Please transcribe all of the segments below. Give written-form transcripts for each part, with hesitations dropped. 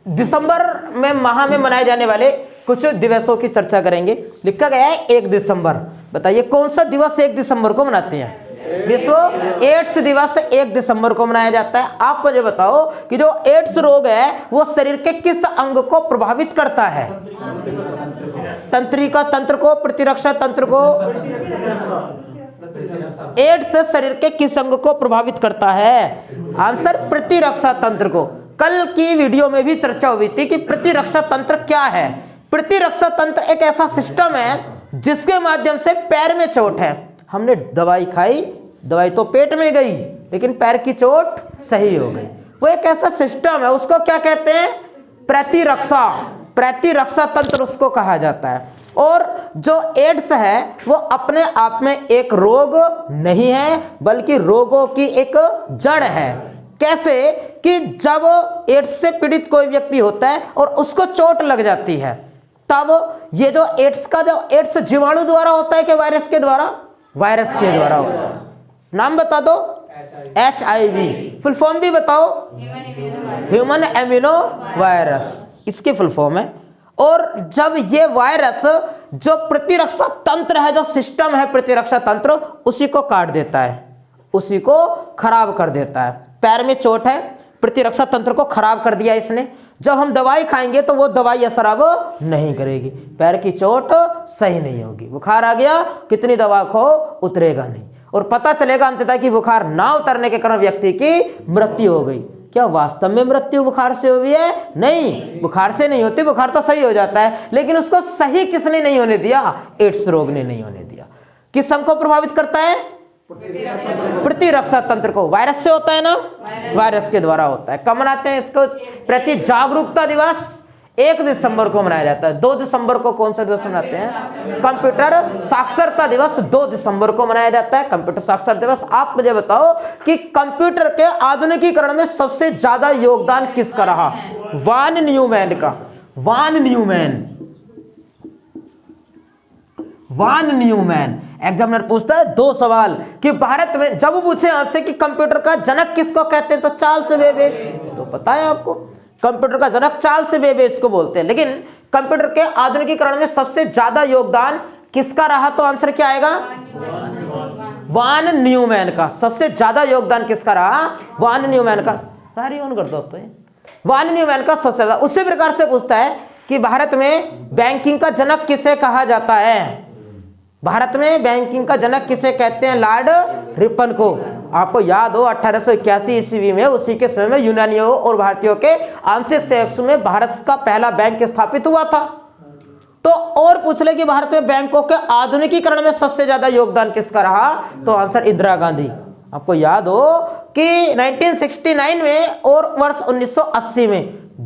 दिसंबर में माह में मनाए जाने वाले कुछ दिवसों की चर्चा करेंगे। लिखा गया है 1 दिसंबर। बताइए कौन सा दिवस 1 दिसंबर को मनाते हैं? विश्व एड्स दिवस 1 दिसंबर को मनाया जाता है। आप मुझे बताओ कि जो एड्स रोग है वो शरीर के किस अंग को प्रभावित करता है? तंत्रिका तंत्र को, प्रतिरक्षा तंत्र को। एड्स शरीर के किस अंग को प्रभावित करता है? आंसर प्रतिरक्षा तंत्र को। कल की वीडियो में भी चर्चा हुई थी कि प्रतिरक्षा तंत्र क्या है। प्रतिरक्षा तंत्र एक ऐसा सिस्टम है जिसके माध्यम से पैर में चोट है, हमने दवाई खाई, दवाई तो पेट में गई लेकिन पैर की चोट सही हो गई। वो एक ऐसा सिस्टम है, उसको क्या कहते हैं? प्रतिरक्षा। प्रतिरक्षा तंत्र उसको कहा जाता है। और जो एड्स है वो अपने आप में एक रोग नहीं है बल्कि रोगों की एक जड़ है। कैसे कि जब एड्स से पीड़ित कोई व्यक्ति होता है और उसको चोट लग जाती है, तब ये जो एड्स का जो एड्स जीवाणु द्वारा होता है कि वायरस के द्वारा? वायरस के द्वारा होता है। नाम बता दो। HIV। फुल फॉर्म भी बताओ। ह्यूमन एमिनो वायरस इसकी फुल फॉर्म है। और जब ये वायरस जो प्रतिरक्षा तंत्र है, जो सिस्टम है प्रतिरक्षा तंत्र, उसी को काट देता है, उसी को खराब कर देता है। पैर में चोट है, प्रतिरक्षा तंत्र को खराब कर दिया इसने। जब हम दवाई खाएंगे तो वो दवाई असर अब नहीं करेगी, पैर की चोट सही नहीं होगी। बुखार आ गया, कितनी दवा खो, उतरेगा नहीं। और पता चलेगा अंततः कि बुखार ना उतरने के कारण व्यक्ति की मृत्यु हो गई। क्या वास्तव में मृत्यु बुखार से हुई है? नहीं, बुखार से नहीं होती, बुखार तो सही हो जाता है, लेकिन उसको सही किसने नहीं होने दिया? एड्स रोग ने नहीं होने दिया। किस अंग को प्रभावित करता है? प्रतिरक्षा तंत्र को। वायरस से होता है ना, वायरस के द्वारा होता है। कब मनाते हैं इसको? प्रति जागरूकता दिवस 1 दिसंबर को मनाया जाता है। 2 दिसंबर को कौन सा दिवस मनाते हैं? कंप्यूटर साक्षरता दिवस 2 दिसंबर को मनाया जाता है। कंप्यूटर साक्षरता दिवस। आप मुझे बताओ कि कंप्यूटर के आधुनिकीकरण में सबसे ज्यादा योगदान किसका रहा? वान न्यूमैन का। वान न्यूमैन, वान न्यूमैन। एग्जामिनर पूछता है 2 सवाल कि भारत में, जब पूछे आपसे कि कंप्यूटर का जनक किसको कहते हैं तो चार्ल्स बेबेज, तो पता है आपको कंप्यूटर का जनक चार्ल्स बेबेज को बोलते हैं। लेकिन कंप्यूटर के आधुनिकीकरण में सबसे ज्यादा योगदान किसका रहा? तो आंसर क्या आएगा? वान न्यूमैन का। सबसे ज्यादा योगदान किसका रहा? वान न्यूमैन का। सारी ऑन कर दो अब तो। वान न्यूमैन का सबसे ज्यादा। उसी प्रकार से पूछता है कि भारत में बैंकिंग का जनक किसे कहा जाता है? भारत में बैंकिंग का जनक किसे कहते हैं? लॉर्ड रिपन को। आपको याद हो 1881 ईस्वी में, उसी के समय में यूनानियों और भारतीयों के आंशिक सहयोग में भारत का पहला बैंक स्थापित हुआ था। तो और पूछ ले कि भारत में बैंकों के आधुनिकीकरण में सबसे ज्यादा योगदान किसका रहा? तो आंसर इंदिरा गांधी। आपको याद हो कि 1969 में और वर्ष 1980 में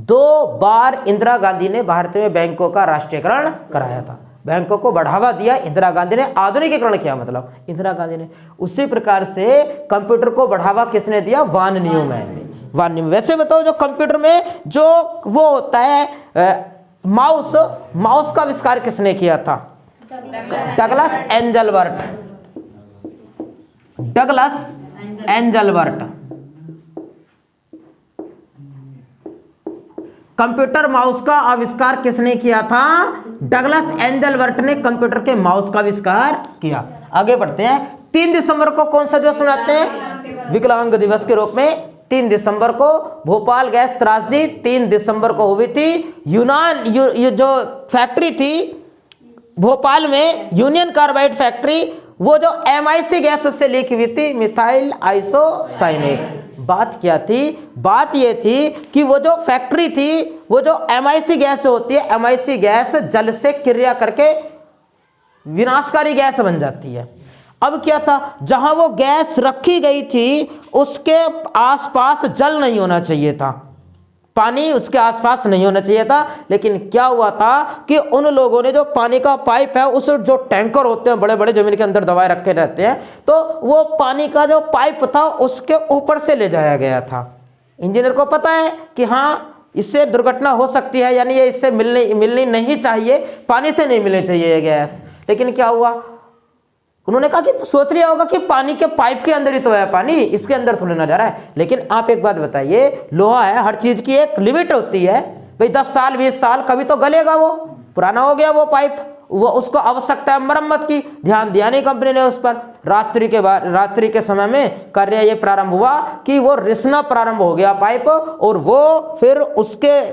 2 बार इंदिरा गांधी ने भारत में बैंकों का राष्ट्रीयकरण कराया था। बैंकों को बढ़ावा दिया इंदिरा गांधी ने, आधुनिकीकरण किया मतलब इंदिरा गांधी ने। उसी प्रकार से कंप्यूटर को बढ़ावा किसने दिया? वान न्यूमैन ने। वान न्यूमैन। वैसे बताओ जो कंप्यूटर में जो वो होता है माउस, माउस का आविष्कार किसने किया था? Douglas Engelbart. Douglas Engelbart. Computer mouse का आविष्कार किसने किया था? डगलस एंजलबर्ट ने कंप्यूटर के माउस का आविष्कार किया। आगे बढ़ते हैं। 3 दिसंबर को कौन सा दिवस मनाते हैं? विकलांग दिवस के रूप में 3 दिसंबर को। भोपाल गैस त्रासदी 3 दिसंबर को हुई थी। यूनान जो फैक्ट्री थी भोपाल में, यूनियन कार्बाइड फैक्ट्री, वो जो MIC गैस उससे लीक हुई थी, मिथाइल आइसोसाइनेट। बात क्या थी? बात ये थी कि वो जो फैक्ट्री थी, वो जो MIC गैस होती है, MIC गैस जल से क्रिया करके विनाशकारी गैस बन जाती है। अब क्या था, जहां वो गैस रखी गई थी उसके आसपास जल नहीं होना चाहिए था, पानी उसके आसपास नहीं होना चाहिए था। लेकिन क्या हुआ था कि उन लोगों ने जो पानी का पाइप है, उस जो टैंकर होते हैं बड़े बड़े जमीन के अंदर दबाए रखे रहते हैं, तो वो पानी का जो पाइप था उसके ऊपर से ले जाया गया था। इंजीनियर को पता है कि हाँ इससे दुर्घटना हो सकती है, यानी ये इससे मिलनी नहीं चाहिए, पानी से नहीं मिलनी चाहिए ये गैस। लेकिन क्या हुआ, उन्होंने कहा कि सोच लिया होगा कि पानी के पाइप के अंदर ही तो है पानी, इसके अंदर थोड़ी ना जा रहा है। लेकिन आप एक बात बताइए, लोहा है, हर चीज की एक लिमिट होती है भाई। 10 साल 20 साल कभी तो गलेगा, वो पुराना हो गया वो पाइप, वो उसको आवश्यकता है मरम्मत की। ध्यान दिया नहीं कंपनी ने उस पर। रात्रि के समय में कार्य ये प्रारंभ हुआ कि वो रिसना प्रारंभ हो गया पाइप, और वो फिर उसके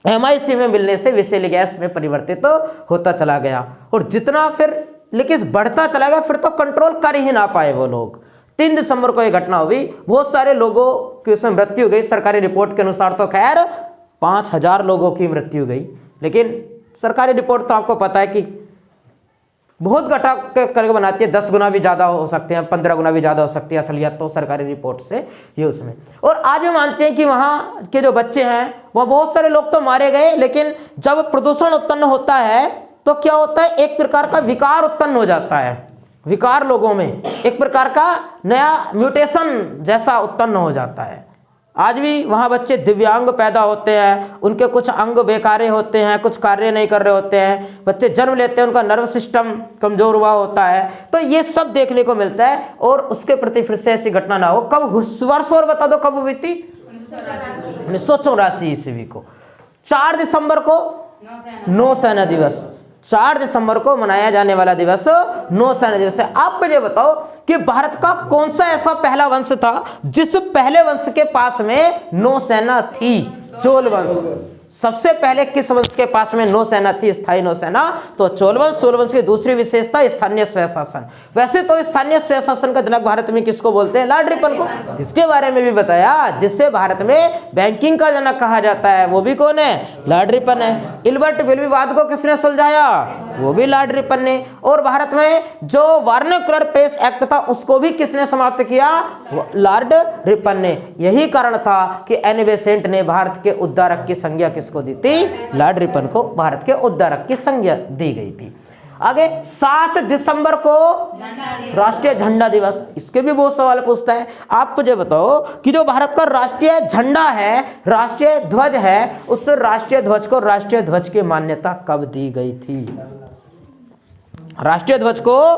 MIC में मिलने से विषैली गैस में परिवर्तित होता चला गया। और जितना फिर लेकिन बढ़ता चला गया, फिर तो कंट्रोल कर ही ना पाए वो लोग। 3 दिसंबर को यह घटना हुई, बहुत सारे लोगों की उसमें मृत्यु हो गई। सरकारी रिपोर्ट के अनुसार तो खैर 5000 लोगों की मृत्यु हो गई, लेकिन सरकारी रिपोर्ट तो आपको पता है कि बहुत घटा करके बनाती है। 10 गुना भी ज़्यादा हो सकते हैं, 15 गुना भी ज़्यादा हो सकती है असलियत तो सरकारी रिपोर्ट से ये उसमें। और आज भी मानते हैं कि वहाँ के जो बच्चे हैं, वहाँ बहुत सारे लोग तो मारे गए, लेकिन जब प्रदूषण उत्पन्न होता है तो क्या होता है, एक प्रकार का विकार उत्पन्न हो जाता है। विकार लोगों में एक प्रकार का नया म्यूटेशन जैसा उत्पन्न हो जाता है। आज भी वहाँ बच्चे दिव्यांग पैदा होते हैं, उनके कुछ अंग बेकारे होते हैं, कुछ कार्य नहीं कर रहे होते हैं। बच्चे जन्म लेते हैं, उनका नर्व सिस्टम कमजोर हुआ होता है। तो ये सब देखने को मिलता है, और उसके प्रति फिर से ऐसी घटना ना हो। कब वर्ष और बता दो कब हुई थी? 1984 ईस्वी को 4 दिसंबर को नौसेना दिवस। 4 दिसंबर को मनाया जाने वाला दिवस नौसेना दिवस है। आप मुझे बताओ कि भारत का कौन सा ऐसा पहला वंश था जिस पहले वंश के पास में नौसेना थी? चोल वंश। सबसे पहले किस वंश के पास में नौसेना थी, स्थायी नौसेना? तो चोल वंश। चोल वंश की दूसरी विशेषता स्थानीय स्वशासन। वैसे तो स्थानीय स्वशासन का जनक भारत में किसको बोलते हैं? लॉर्ड रिपन को। जिसके बारे में भी बताया, जिससे भारत में बैंकिंग का जनक कहा जाता है, वो भी कौन है? लॉर्ड रिपन है। इल्बर्ट बिल विवाद को किसने सुलझाया? वो भी लॉर्ड रिपन ने। और भारत में जो वर्नाक्युलर प्रेस एक्ट था, उसको भी किसने समाप्त किया? लॉर्ड रिपन ने। यही कारण था कि एन बेसेंट ने भारत के उद्धारक की संज्ञा किसको दी थी? लॉर्ड रिपन को भारत के उद्धारक की संज्ञा दी गई थी। आगे 7 दिसंबर को राष्ट्रीय झंडा दिवस। इसके भी बहुत सवाल पूछता है। आप मुझे बताओ कि जो भारत का राष्ट्रीय झंडा है, राष्ट्रीय ध्वज है, उस राष्ट्रीय ध्वज को राष्ट्रीय ध्वज की मान्यता कब दी गई थी? राष्ट्रीय ध्वज को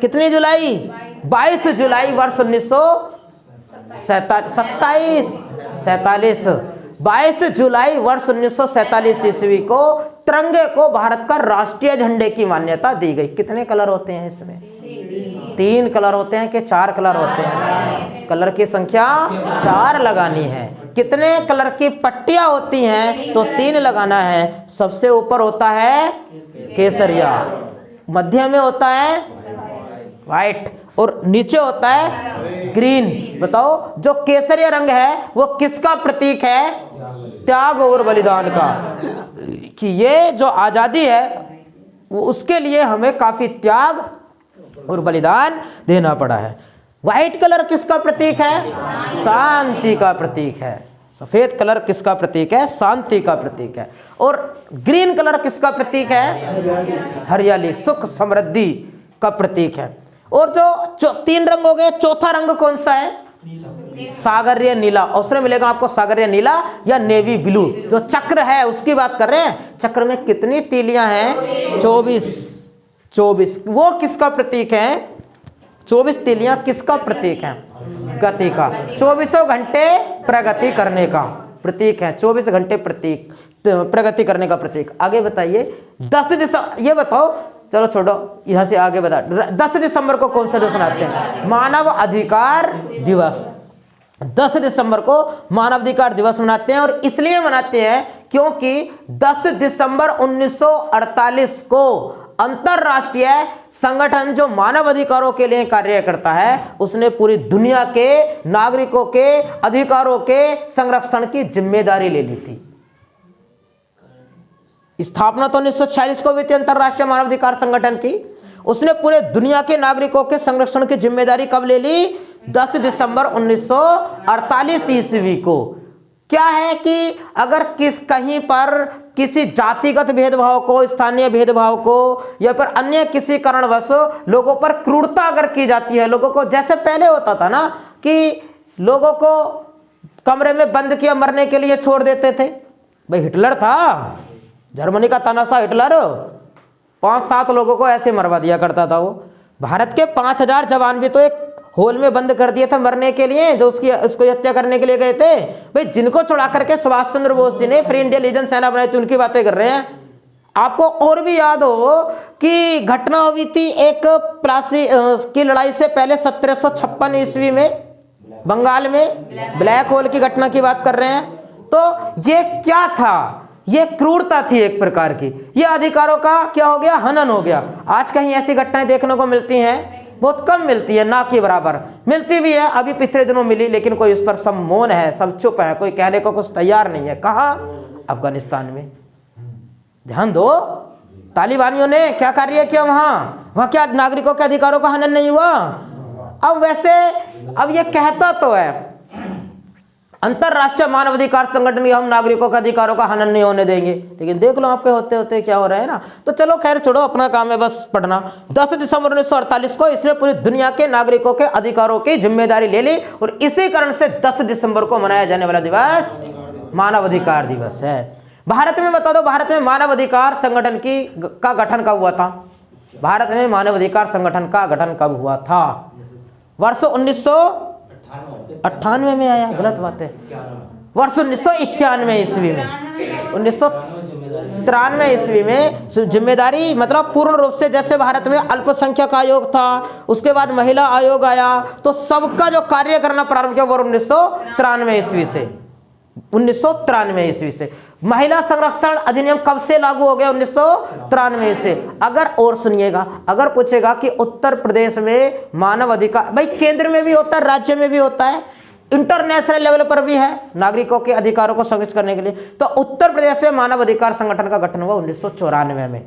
कितनी जुलाई? 22 जुलाई वर्ष 1947। 22 जुलाई वर्ष 1947 ईस्वी को तिरंगे को भारत का राष्ट्रीय झंडे की मान्यता दी गई। कितने कलर होते हैं इसमें? 3 कलर होते हैं कि 4 कलर होते हैं? कलर की संख्या 4 लगानी है। कितने कलर की पट्टियां होती हैं? तो 3 लगाना है। सबसे ऊपर होता है केसरिया, मध्य में होता है व्हाइट, और नीचे होता है ग्रीन। बताओ, जो केसरिया रंग है वो किसका प्रतीक है? त्याग और बलिदान का। कि ये जो आजादी है वो उसके लिए हमें काफी त्याग और बलिदान देना पड़ा है। व्हाइट कलर किसका प्रतीक है? शांति का प्रतीक है। सफेद कलर किसका प्रतीक है? शांति का प्रतीक है। और ग्रीन कलर किसका प्रतीक है? हरियाली, सुख, समृद्धि का प्रतीक है। और जो 3 रंग हो गए, चौथा रंग कौन सा है? सागरीय नीला। अवसर मिलेगा आपको सागरीय नीला या नेवी ब्लू। जो चक्र है उसकी बात कर रहे हैं। चक्र में कितनी तीलियां हैं? 24। वो किसका प्रतीक है? 24 तीलियां किसका प्रतीक है? गति का। 24 घंटे प्रगति करने का प्रतीक है। 24 घंटे प्रगति करने का प्रतीक। आगे बताइए 10 दिसंबर। ये बताओ, चलो छोड़ो, यहां से आगे बता। 10 दिसंबर को कौन सा दिवस मनाते हैं? मानव अधिकार दिवस। 10 दिसंबर को मानव अधिकार दिवस मनाते हैं, और इसलिए मनाते हैं क्योंकि 10 दिसंबर 1948 को अंतरराष्ट्रीय संगठन जो मानव अधिकारों के लिए कार्य करता है, उसने पूरी दुनिया के नागरिकों के अधिकारों के संरक्षण की जिम्मेदारी ले ली थी। स्थापना तो 1946 को हुई थी अंतरराष्ट्रीय मानवाधिकार संगठन की। उसने पूरे दुनिया के नागरिकों के संरक्षण की जिम्मेदारी कब ले ली? 10 दिसंबर 1948 ईस्वी को। क्या है कि अगर कहीं पर किसी जातिगत भेदभाव को, स्थानीय भेदभाव को, या फिर अन्य किसी कारणवश लोगों पर क्रूरता अगर की जाती है, लोगों को जैसे पहले होता था ना कि लोगों को कमरे में बंद किया मरने के लिए छोड़ देते थे। भाई हिटलर था, जर्मनी का तानाशाह हिटलर, 5-7 लोगों को ऐसे मरवा दिया करता था वो। भारत के 5000 जवान भी तो एक होल में बंद कर दिए थे मरने के लिए, जो उसको हत्या करने के लिए गए थे। भाई जिनको चुरा करके सुभाष चंद्र बोस जी ने फ्री इंडिया लीजन सेना बनाई थी, उनकी बातें कर रहे हैं। आपको और भी याद हो कि घटना हुई थी एक प्लासी की लड़ाई से पहले 1756 ईस्वी में बंगाल में ब्लैक होल की घटना की बात कर रहे हैं। तो ये क्या था? ये क्रूरता थी एक प्रकार की, ये अधिकारों का क्या हो गया? हनन हो गया। आज कहीं ऐसी घटनाएं देखने को मिलती हैं? बहुत कम मिलती है, ना के बराबर। मिलती भी है, अभी पिछले दिनों मिली, लेकिन कोई उस पर सब मौन है, सब चुप है, कोई कहने को कुछ तैयार नहीं है। कहाँ? अफगानिस्तान में। ध्यान दो, तालिबानियों ने क्या कार्य किया वहां क्या नागरिकों के अधिकारों का हनन नहीं हुआ? अब वैसे अब ये कहता तो है अंतरराष्ट्रीय मानवाधिकार संगठन की, हम नागरिकों के अधिकारों का हनन नहीं होने देंगे, लेकिन देख लो आपके होते होते क्या हो रहा है ना। तो चलो खैर छोड़ो, अपना काम है बस पढ़ना। 10 दिसंबर 1948 को इसने पूरी दुनिया के नागरिकों के अधिकारों की जिम्मेदारी ले ली, और इसी कारण से 10 दिसंबर को मनाया जाने वाला दिवस मानवाधिकार दिवस है। भारत में बता दो, भारत में मानवाधिकार संगठन का गठन कब हुआ था? भारत में मानवाधिकार संगठन का गठन कब हुआ था? वर्ष 1998 में आया? गलत बात है, वर्ष 1991 ईस्वी में। 1993 ईस्वी में जिम्मेदारी मतलब पूर्ण रूप से, जैसे भारत में अल्पसंख्यक आयोग था, उसके बाद महिला आयोग आया, तो सबका जो कार्य करना प्रारंभ किया वो 1993 ईस्वी से। 1993 ईस्वी से महिला संरक्षण अधिनियम कब से लागू हो गया? 1993 से। अगर और सुनिएगा, अगर पूछेगा कि उत्तर प्रदेश में मानव अधिकार, भाई केंद्र में भी होता है, राज्य में भी होता है, इंटरनेशनल लेवल पर भी है नागरिकों के अधिकारों को संरक्षित करने के लिए। तो उत्तर प्रदेश में मानव अधिकार संगठन का गठन हुआ 1994 में।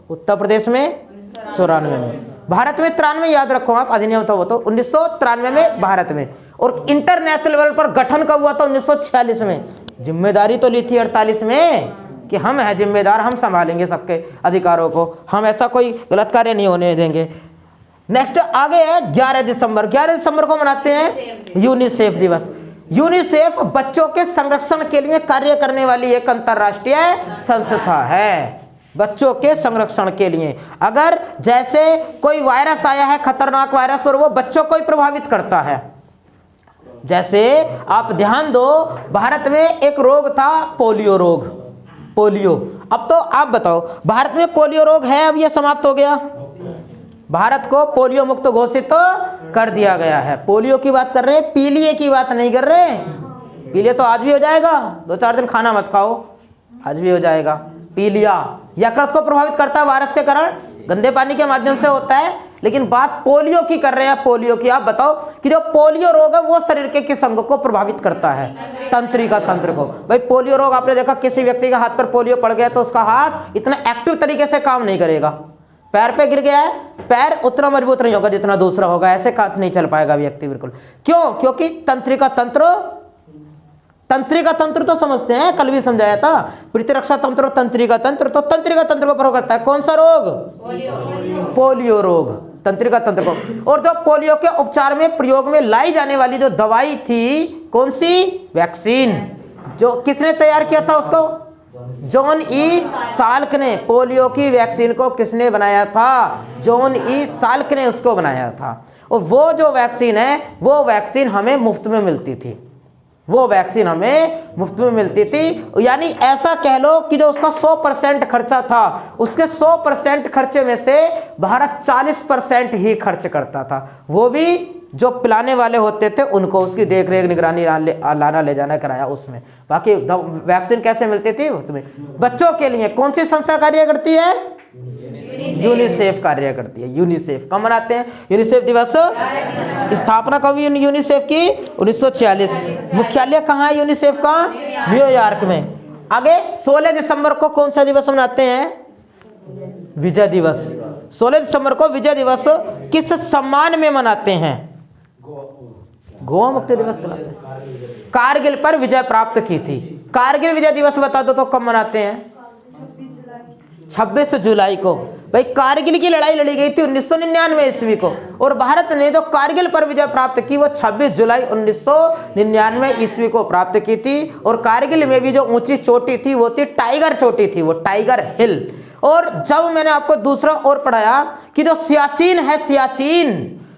उत्तर प्रदेश में 94 में, भारत में 93 याद रखो आप, अधिनियम था वो तो 1993 में भारत में। और इंटरनेशनल लेवल पर गठन कब हुआ था? 1946 में। जिम्मेदारी तो ली थी 48 में कि हम हैं जिम्मेदार, हम संभालेंगे सबके अधिकारों को, हम ऐसा कोई गलत कार्य नहीं होने देंगे। नेक्स्ट आगे है 11 दिसंबर। 11 दिसंबर को मनाते हैं यूनिसेफ दिवस। यूनिसेफ बच्चों के संरक्षण के लिए कार्य करने वाली एक अंतरराष्ट्रीय संस्था है, बच्चों के संरक्षण के लिए। अगर जैसे कोई वायरस आया है, खतरनाक वायरस, और वो बच्चों को ही प्रभावित करता है, जैसे आप ध्यान दो, भारत में एक रोग था पोलियो रोग, पोलियो। अब तो आप बताओ, भारत में पोलियो रोग है, अब यह समाप्त हो गया? भारत को पोलियो मुक्त घोषित तो कर दिया गया है। पोलियो की बात कर रहे हैं, पीलिए की बात नहीं कर रहे। पीलिया तो आज भी हो जाएगा, 2-4 दिन खाना मत खाओ, आज भी हो जाएगा। पीलिया यकृत को प्रभावित करता है वायरस के कारण, गंदे पानी के माध्यम से होता है, लेकिन बात पोलियो की कर रहे हैं। पोलियो की आप बताओ कि जो पोलियो रोग है वो शरीर के किस अंग को प्रभावित करता है? तंत्रिका तंत्र को। भाई पोलियो रोग आपने देखा, किसी व्यक्ति के हाथ पर पोलियो पड़ गया तो उसका हाथ इतना एक्टिव तरीके से काम नहीं करेगा। पैर पे गिर गया है, पैर उतना मजबूत नहीं होगा जितना दूसरा होगा, ऐसे काम नहीं चल पाएगा व्यक्ति बिल्कुल। क्यों? क्योंकि तंत्रिका तंत्र तो समझते हैं, कल भी समझाया था, प्रतिरक्षा तंत्र, तंत्रिका तंत्र। तो तंत्रिका तंत्र पर प्रभाव करता है कौन सा रोग? पोलियो रोग, तंत्रिका तंत्र को। और जो पोलियो के उपचार में प्रयोग में लाई जाने वाली जो दवाई थी, कौन सी? वैक्सीन। जो किसने तैयार किया था उसको? जॉन ई साल्क ने। पोलियो की वैक्सीन को किसने बनाया था? जॉन ई साल्क ने उसको बनाया था। और वो जो वैक्सीन है, वो वैक्सीन हमें मुफ्त में मिलती थी, वो वैक्सीन हमें मुफ्त में मिलती थी। यानी ऐसा कह लो कि जो उसका 100% खर्चा था, उसके 100% खर्चे में से भारत 40% ही खर्च करता था। वो भी जो पिलाने वाले होते थे उनको, उसकी देख रेख निगरानी लाना ले जाना कराया उसमें। बाकी वैक्सीन कैसे मिलती थी उसमें? बच्चों के लिए। कौन सी संस्था कार्य करती है? यूनिसेफ कार्य करती है। यूनिसेफ कब मनाते हैं यूनिसेफ दिवस? स्थापना कब हुई यूनिसेफ की? 1946। मुख्यालय कहाँ है यूनिसेफ का? न्यूयॉर्क में। आगे 16 दिसंबर को कौन सा दिवस मनाते हैं? विजय दिवस। 16 दिसंबर को विजय दिवस किस सम्मान में मनाते हैं? गोवा मुक्ति दिवस मनाते हैं। कारगिल पर विजय प्राप्त की थी। कारगिल विजय दिवस बता दो तो कब मनाते हैं? 26 जुलाई को। भाई कारगिल की लड़ाई लड़ी गई थी 1999 ईस्वी को, और भारत ने जो कारगिल पर विजय प्राप्त की वो 26 जुलाई 1999 ईस्वी को प्राप्त की थी। और कारगिल में भी जो ऊंची चोटी थी वो थी टाइगर चोटी थी, वो टाइगर हिल। और जब मैंने आपको दूसरा और पढ़ाया कि जो सियाचिन है,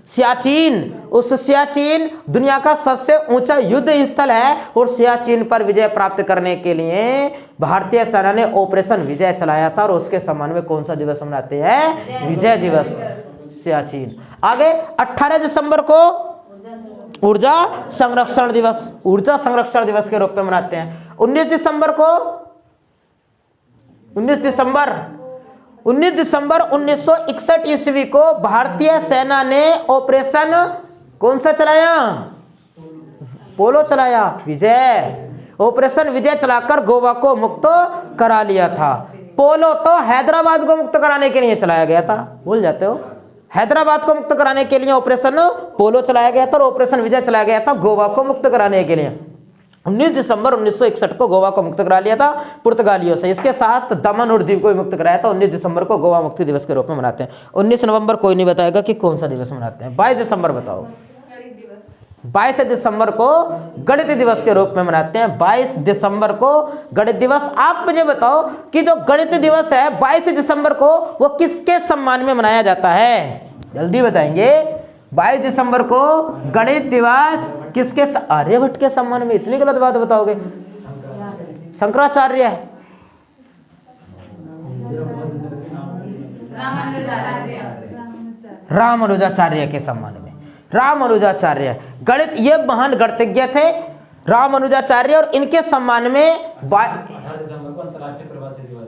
सियाचिन, उस सियाचिन दुनिया का सबसे ऊंचा युद्ध स्थल है और सियाचिन पर विजय प्राप्त करने के लिए भारतीय सेना ने ऑपरेशन विजय चलाया था और उसके सम्मान में कौन सा दिवस मनाते हैं? विजय दिवस, सियाचिन। आगे 18 दिसंबर को ऊर्जा संरक्षण दिवस, ऊर्जा संरक्षण दिवस के रूप में मनाते हैं। 19 दिसंबर 1961 ईस्वी को भारतीय सेना ने ऑपरेशन कौन सा चलाया? पोलो चलाया, विजय। ऑपरेशन विजय चलाकर गोवा को मुक्त करा लिया था। पोलो तो हैदराबाद को मुक्त कराने के लिए चलाया गया था, भूल जाते हो। हैदराबाद को मुक्त कराने के लिए ऑपरेशन पोलो चलाया गया था और ऑपरेशन विजय चलाया गया था गोवा को मुक्त कराने के लिए। 19 दिसंबर 1961 को गोवा को मुक्त करा लिया था पुर्तगालियों से। इसके साथ दमन और दीव को भी मुक्त कराया था। 19 दिसंबर को गोवा मुक्ति दिवस के रूप में मनाते हैं। 19 नवंबर कोई नहीं बताएगा कि कौन सा दिवस मनाते हैं। 22 दिसंबर बताओ। 22 दिसंबर को गणित दिवस के रूप में मनाते हैं। 22 दिसंबर को गणित दिवस। आप मुझे बताओ कि जो गणित दिवस है 22 दिसंबर को वो किसके सम्मान में मनाया जाता है? जल्दी बताएंगे। 22 दिसंबर को गणित दिवस किसके? आर्यभट्ट के सम्मान में। इतनी गलत बात बताओगे? शंकराचार्य, रामानुजाचार्य के सम्मान में। रामानुजाचार्य गणित, ये महान गणितज्ञ थे रामानुजाचार्य और इनके सम्मान में 18 दिसंबर को अंतर्राष्ट्रीय प्रवासी दिवस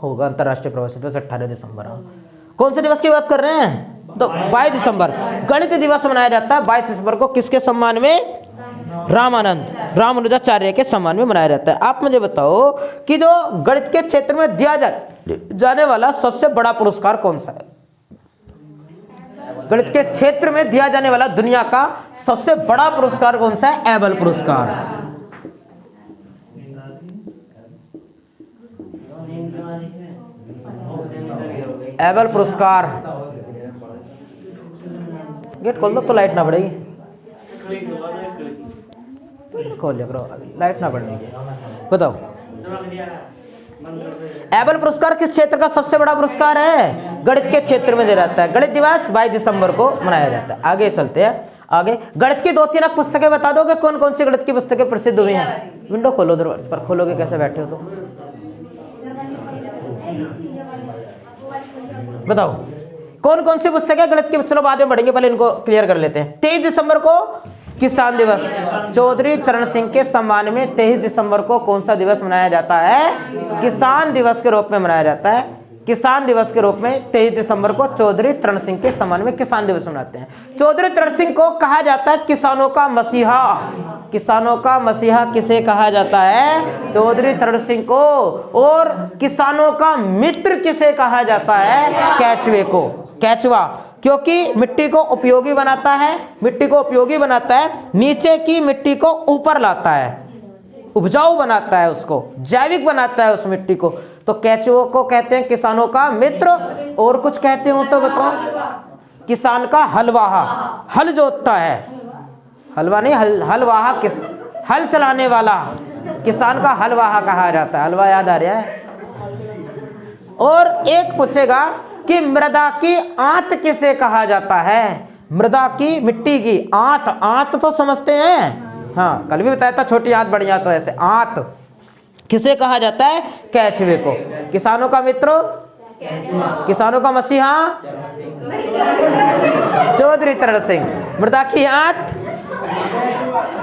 होगा। अंतर्राष्ट्रीय प्रवासी दिवस 18 दिसंबर। कौन से दिवस की बात कर रहे हैं? तो 22 दिसंबर गणित दिवस मनाया जाता है। 22 दिसंबर को किसके सम्मान में? रामानुजाचार्य के सम्मान में मनाया जाता है। आप मुझे बताओ कि जो गणित के क्षेत्र में दिया जाने वाला सबसे बड़ा पुरस्कार कौन सा है? गणित के क्षेत्र में दिया जाने वाला दुनिया का सबसे बड़ा पुरस्कार कौन सा है? एबल पुरस्कार। एबल पुरस्कार। गेट खोल दो तो लाइट ना बढ़ेगी। खोल लिया करो, लाइट ना बढ़ने की। बताओ एबल पुरस्कार किस क्षेत्र का सबसे बड़ा पुरस्कार है? गणित के क्षेत्र में दिया जाता है। गणित दिवस 22 दिसंबर को मनाया जाता है। आगे चलते हैं। आगे गणित की 2-3 पुस्तकें बता दोगे? कौन कौन सी गणित की पुस्तकें प्रसिद्ध हुई हैं? विंडो खोलो, दरवाजे पर खोलोगे कैसे बैठे हो? तो बताओ कौन कौन सी पुस्तकें गणित की? चलो बाद में बढ़ेंगे, पहले इनको क्लियर कर लेते हैं। 23 दिसंबर को किसान दिवस। चौधरी चरण सिंह के सम्मान में 23 दिसंबर को कौन सा दिवस मनाया जाता है? किसान दिवस के रूप में मनाया जाता है। किसान दिवस के रूप में 23 दिसंबर को चौधरी चरण सिंह के सम्मान में किसान दिवस मनाते हैं। चौधरी चरण सिंह को कहा जाता है किसानों का मसीहा। किसानों का मसीहा किसे कहा जाता है? चौधरी चरण सिंह को। और किसानों का मित्र किसे कहा जाता है? केचवे को। केचवा, क्योंकि मिट्टी को उपयोगी बनाता है, मिट्टी को उपयोगी बनाता है, नीचे की मिट्टी को ऊपर लाता है, उपजाऊ बनाता है, उसको जैविक बनाता है उस मिट्टी को। तो केचुओं को कहते हैं किसानों का मित्र। और कुछ कहते हो तो बताओ? किसान का हलवाहा, हल जोतता है, हलवा नहीं हलवाहा, किस हल चलाने वाला किसान का हलवाहा कहा जाता है। हलवा याद आ रहा है? और एक पूछेगा कि मृदा की आंत किसे कहा जाता है? मृदा की, मिट्टी की आंत। आंत तो समझते हैं, हाँ कल भी बताया था, छोटी आंत बड़ी आंत, तो ऐसे आंत किसे कहा जाता है? केचवे को। किसानों का मित्र, किसानों का मसीहा चौधरी चरण सिंह। मृदा की आंत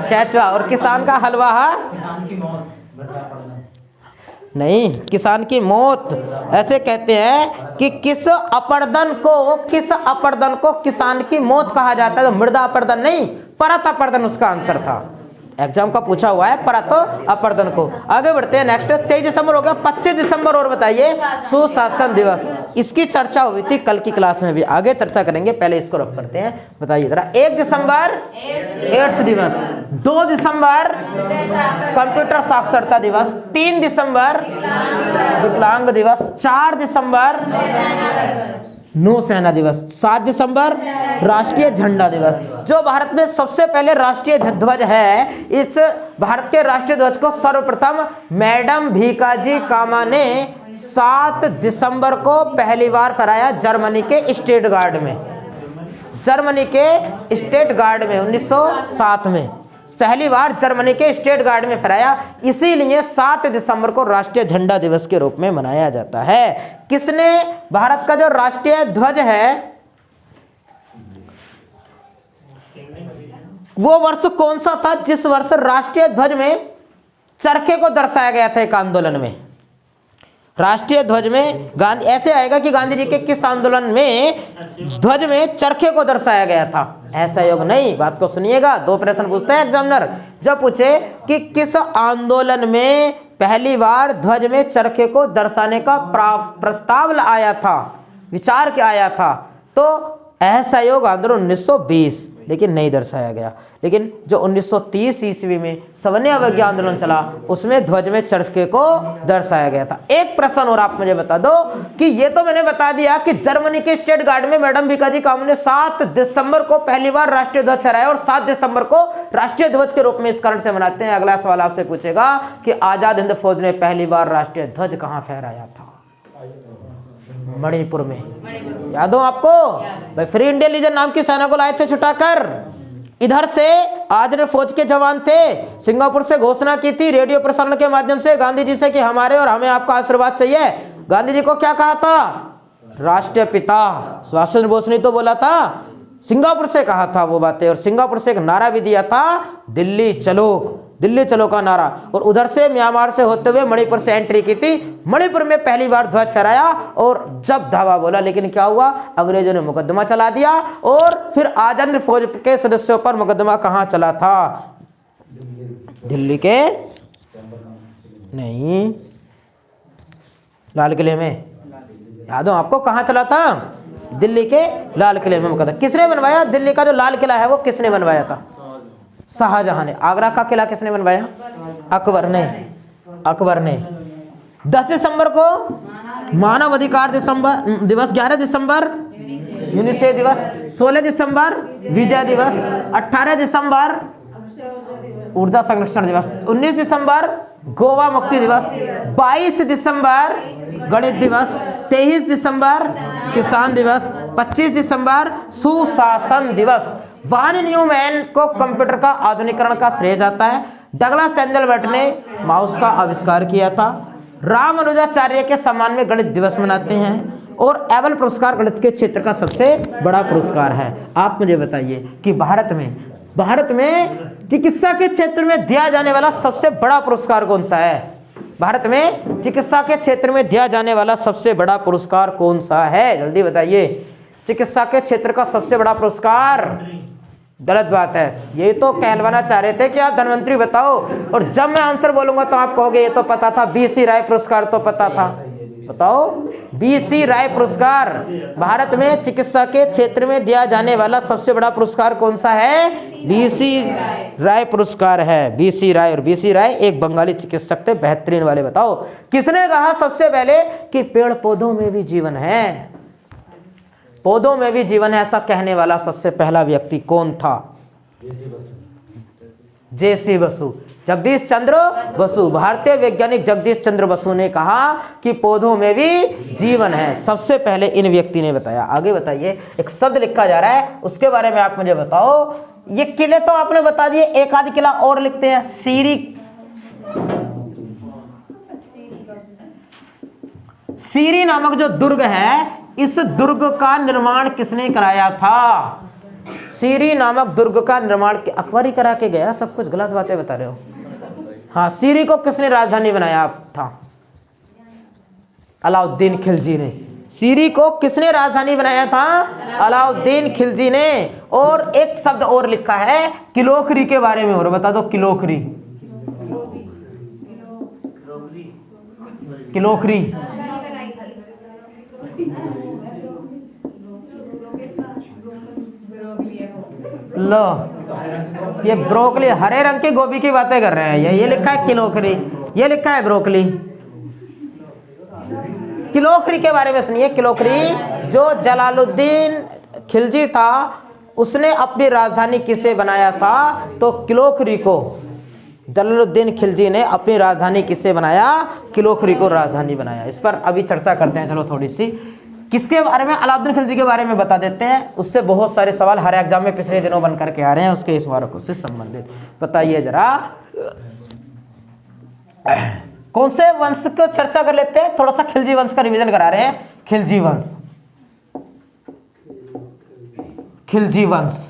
केचवा और किसान का हलवाहा नहीं, किसान की मौत। ऐसे कहते हैं कि किस अपरदन को किसान की मौत कहा जाता है? तो मृदा अपरदन नहीं, परत अपरदन उसका आंसर था। एग्जाम का पूछा हुआ है परत अपरदन को। आगे बढ़ते हैं नेक्स्ट। 23 दिसंबर हो गया। 25 दिसंबर और बताइए। सुशासन दिवस। इसकी चर्चा हुई थी कल की क्लास में भी, आगे चर्चा करेंगे, पहले इसको रफ करते हैं। बताइए जरा। 1 दिसंबर एड्स दिवस। 2 दिसंबर कंप्यूटर साक्षरता दिवस। 3 दिसंबर विकलांग दिवस। 4 दिसंबर नौसेना दिवस। 7 दिसंबर राष्ट्रीय झंडा दिवस। जो भारत में सबसे पहले राष्ट्रीय ध्वज है, इस भारत के राष्ट्रीय ध्वज को सर्वप्रथम मैडम भीकाजी कामा ने 7 दिसंबर को पहली बार फहराया जर्मनी के स्टेट गार्ड में, जर्मनी के स्टेट गार्ड में 1907 में पहली बार जर्मनी के स्टेट गार्ड में फहराया। इसीलिए 7 दिसंबर को राष्ट्रीय झंडा दिवस के रूप में मनाया जाता है। किसने, भारत का जो राष्ट्रीय ध्वज है वो वर्ष कौन सा था जिस वर्ष राष्ट्रीय ध्वज में चरखे को दर्शाया गया था एक आंदोलन में? राष्ट्रीय ध्वज में गांधी, ऐसे आएगा कि गांधी जी के किस आंदोलन में ध्वज में चरखे को दर्शाया गया था, ऐसा योग नहीं। बात को सुनिएगा, 2 प्रश्न पूछते हैं एग्जामिनर। जब पूछे कि किस आंदोलन में पहली बार ध्वज में चरखे को दर्शाने का प्रस्ताव आया था, विचार क्या आया था, तो असहयोग आंदोलन 1920, लेकिन नहीं दर्शाया गया। लेकिन जो 1930 ईस्वी में सवर्णीय अवज्ञा आंदोलन चला उसमें ध्वज में चरखे को दर्शाया गया था। एक प्रश्न और आप मुझे बता दो कि ये तो मैंने बता दिया कि जर्मनी के स्टेट गार्ड में मैडम भीकाजी कामू ने 7 दिसंबर को पहली बार राष्ट्रीय ध्वज फहराया और 7 दिसंबर को राष्ट्रीय ध्वज के रूप में इस कारण से मनाते हैं। अगला सवाल आपसे पूछेगा कि आजाद हिंद फौज ने पहली बार राष्ट्रीय ध्वज कहां फहराया था? मणिपुर में। याद हो आपको? भाई फ्री इंडिया लीजन नाम की सेना को लाए थे छुटाकर। इधर से आजाद फौज के जवान थे, सिंगापुर से घोषणा की थी रेडियो प्रसारण के माध्यम से गांधी जी से कि हमारे और हमें आपका आशीर्वाद चाहिए। गांधी जी को क्या कहा था? राष्ट्रीय पिता सुभाष चंद्र बोस ने तो बोला था, सिंगापुर से कहा था वो बातें, और सिंगापुर से एक नारा भी दिया था, दिल्ली चलो, दिल्ली चलो का नारा। और उधर से म्यांमार से होते हुए मणिपुर से एंट्री की थी, मणिपुर में पहली बार ध्वज फहराया और जब धावा बोला। लेकिन क्या हुआ, अंग्रेजों ने मुकदमा चला दिया और फिर आजाद फौज के सदस्यों पर मुकदमा कहां चला था? दिल्ली के नहीं, लाल किले में। याद हो आपको कहां चला था? दिल्ली के लाल किले में मुकदमा। किसने बनवाया? दिल्ली का जो लाल किला है वो किसने बनवाया था? शाहजहां ने। आगरा का किला किसने बनवाया? अकबर ने। अकबर ने। 10 दिसंबर को मानव अधिकार दिवस, 11 दिसंबर यूनिसेफ दिवस, 16 दिसंबर विजय दिवस, 18 दिसंबर ऊर्जा संरक्षण दिवस, 19 दिसंबर गोवा मुक्ति दिवस, 22 दिसंबर गणित दिवस, 23 दिसंबर किसान दिवस, 25 दिसंबर सुशासन दिवस। वान न्यूमैन को कंप्यूटर का आधुनिकीकरण का श्रेय जाता है। डगलस एंजलबर्ट ने माउस का आविष्कार किया था। रामानुजाचार्य के सम्मान में गणित दिवस मनाते हैं और एबल पुरस्कार गणित के क्षेत्र का सबसे बड़ा पुरस्कार है। आप मुझे बताइए कि भारत में चिकित्सा के क्षेत्र में दिया जाने वाला सबसे बड़ा पुरस्कार कौन सा है? भारत में चिकित्सा के क्षेत्र में दिया जाने वाला सबसे बड़ा पुरस्कार कौन सा है? जल्दी बताइए। चिकित्सा के क्षेत्र का सबसे बड़ा पुरस्कार? गलत बात है। ये तो कहलवाना चाह रहे थे कि आप धनवंतरी बताओ, और जब मैं आंसर बोलूंगा तो आप कहोगे ये तो पता था, बीसी राय पुरस्कार तो पता था। बताओ, बीसी राय पुरस्कार। भारत में चिकित्सा के क्षेत्र में दिया जाने वाला सबसे बड़ा पुरस्कार कौन सा है? बीसी राय पुरस्कार है। बीसी राय, और बीसी राय एक बंगाली चिकित्सक थे, बेहतरीन वाले। बताओ किसने कहा सबसे पहले कि पेड़ पौधों में भी जीवन है? पौधों में भी जीवन है ऐसा कहने वाला सबसे पहला व्यक्ति कौन था? जेसी बसु, जगदीश चंद्र बसु। भारतीय वैज्ञानिक जगदीश चंद्र बसु ने कहा कि पौधों में भी जीवन है, सबसे पहले इन व्यक्ति ने बताया। आगे बताइए, एक शब्द लिखा जा रहा है उसके बारे में आप मुझे बताओ। ये किले तो आपने बता दिए, एक आध किला और लिखते हैं। सीरी नामक जो दुर्ग है, इस दुर्ग का निर्माण किसने कराया था? सीरी नामक दुर्ग का निर्माण अकबर ही करा के गया। सब कुछ गलत बातें बता रहे हो। हाँ, सीरी को किसने राजधानी बनाया था? अलाउद्दीन खिलजी ने। सीरी को किसने राजधानी बनाया था? अलाउद्दीन खिलजी ने। और एक शब्द और लिखा है किलोखरी के बारे में, और बता दो किलोखरी। किलोखरी लो, ये ब्रोकली, हरे रंग की गोभी की बातें कर रहे हैं। ये लिखा है किलोखरी, ये लिखा है ब्रोकली। किलोखरी के बारे में सुनिए। किलोखरी जो जलालुद्दीन खिलजी था उसने अपनी राजधानी किसे बनाया था? तो किलोखरी को जलालुद्दीन खिलजी ने अपनी राजधानी किसे बनाया? किलोखरी को राजधानी बनाया। इस पर अभी चर्चा करते हैं। चलो थोड़ी सी किसके बारे में, अलाउद्दीन खिलजी के बारे में बता देते हैं। उससे बहुत सारे सवाल हर एग्जाम में पिछले दिनों बन करके आ रहे हैं, उसके इस बारे से संबंधित बताइए जरा। कौन से वंश को चर्चा कर लेते हैं? थोड़ा सा खिलजी वंश का रिवीजन करा रहे हैं। खिलजी वंश, खिलजी वंश।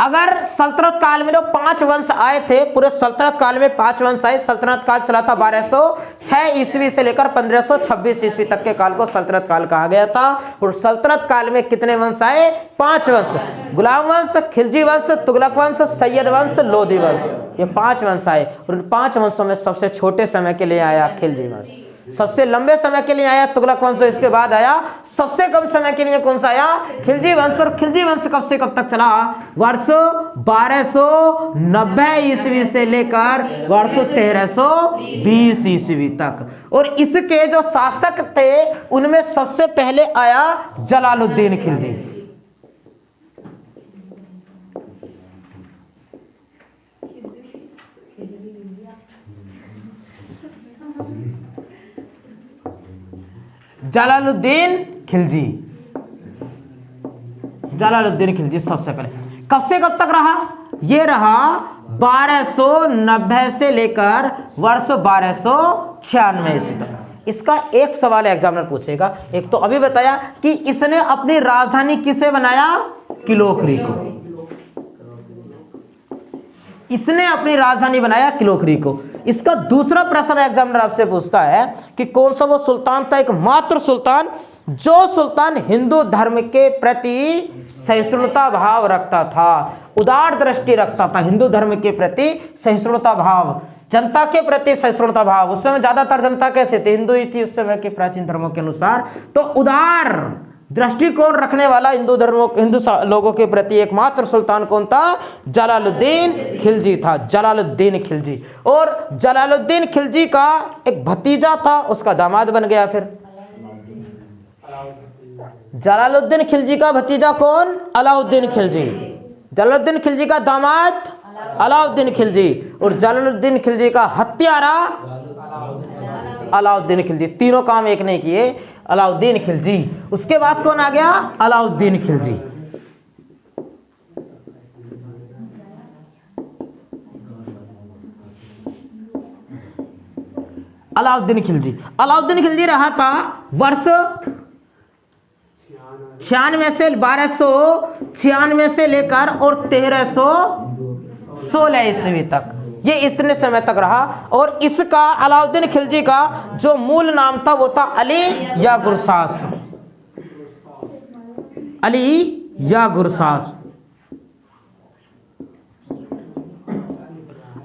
अगर सल्तनत काल में जो 5 वंश आए थे, पूरे सल्तनत काल में 5 वंश आए। सल्तनत काल चला था 1206 ईस्वी से लेकर 1526 ईस्वी तक के काल को सल्तनत काल कहा गया था। और सल्तनत काल में कितने वंश आए? 5 वंश। गुलाम वंश, खिलजी वंश, तुगलक वंश, सैयद वंश, लोधी वंश, ये 5 वंश आए। और इन 5 वंशों में सबसे छोटे समय के लिए आया खिलजी वंश, सबसे लंबे समय के लिए आया तुगलक वंश, इसके बाद आया सबसे कम समय के लिए कौन सा आया? खिलजी वंश। और खिलजी वंश कब से कब तक चला? वर्ष 1290 ईस्वी से लेकर वर्ष 1320 ईस्वी तक। और इसके जो शासक थे उनमें सबसे पहले आया जलालुद्दीन खिलजी। जलालुद्दीन खिलजी, जलालुद्दीन खिलजी सबसे पहले। कब से कब तक रहा? ये रहा 1290 से लेकर वर्ष 1296 ईस्वी तक। इसका एक सवाल एग्जामिनर पूछेगा। एक तो अभी बताया कि इसने अपनी राजधानी किसे बनाया? किलोखरी को। इसने अपनी राजधानी बनाया किलोखरी को। इसका दूसरा प्रश्न एग्जामिनर आपसे पूछता है कि कौन सा वो सुल्तान था, एकमात्र सुल्तान जो सुल्तान हिंदू धर्म के प्रति सहिष्णुता भाव रखता था, उदार दृष्टि रखता था, हिंदू धर्म के प्रति सहिष्णुता भाव, जनता के प्रति सहिष्णुता भाव। उस समय ज्यादातर जनता कैसे थे? हिंदू ही थी उस समय के प्राचीन धर्मों के अनुसार। तो उदार दृष्टिकोण रखने वाला हिंदू लोगों के प्रति एकमात्र सुल्तान कौन था? जलालुद्दीन खिलजी था, जलालुद्दीन खिलजी। और जलालुद्दीन खिलजी का एक भतीजा था, उसका दामाद बन गया। फिर जलालुद्दीन खिलजी का भतीजा कौन? अलाउद्दीन खिलजी। जलालुद्दीन खिलजी का दामाद अलाउद्दीन खिलजी। और जलालुद्दीन खिलजी का हत्यारा अलाउद्दीन खिलजी। तीनों काम एक ने किए, अलाउद्दीन खिलजी। उसके बाद कौन आ गया? अलाउद्दीन खिलजी। अलाउद्दीन खिलजी, अलाउद्दीन खिलजी रहा था वर्ष 96 से 1296 से लेकर और 1316 ईस्वी तक। ये इतने समय तक रहा। और इसका अलाउद्दीन खिलजी का जो मूल नाम था वो था अली या गुरसास। अली या गुरसास।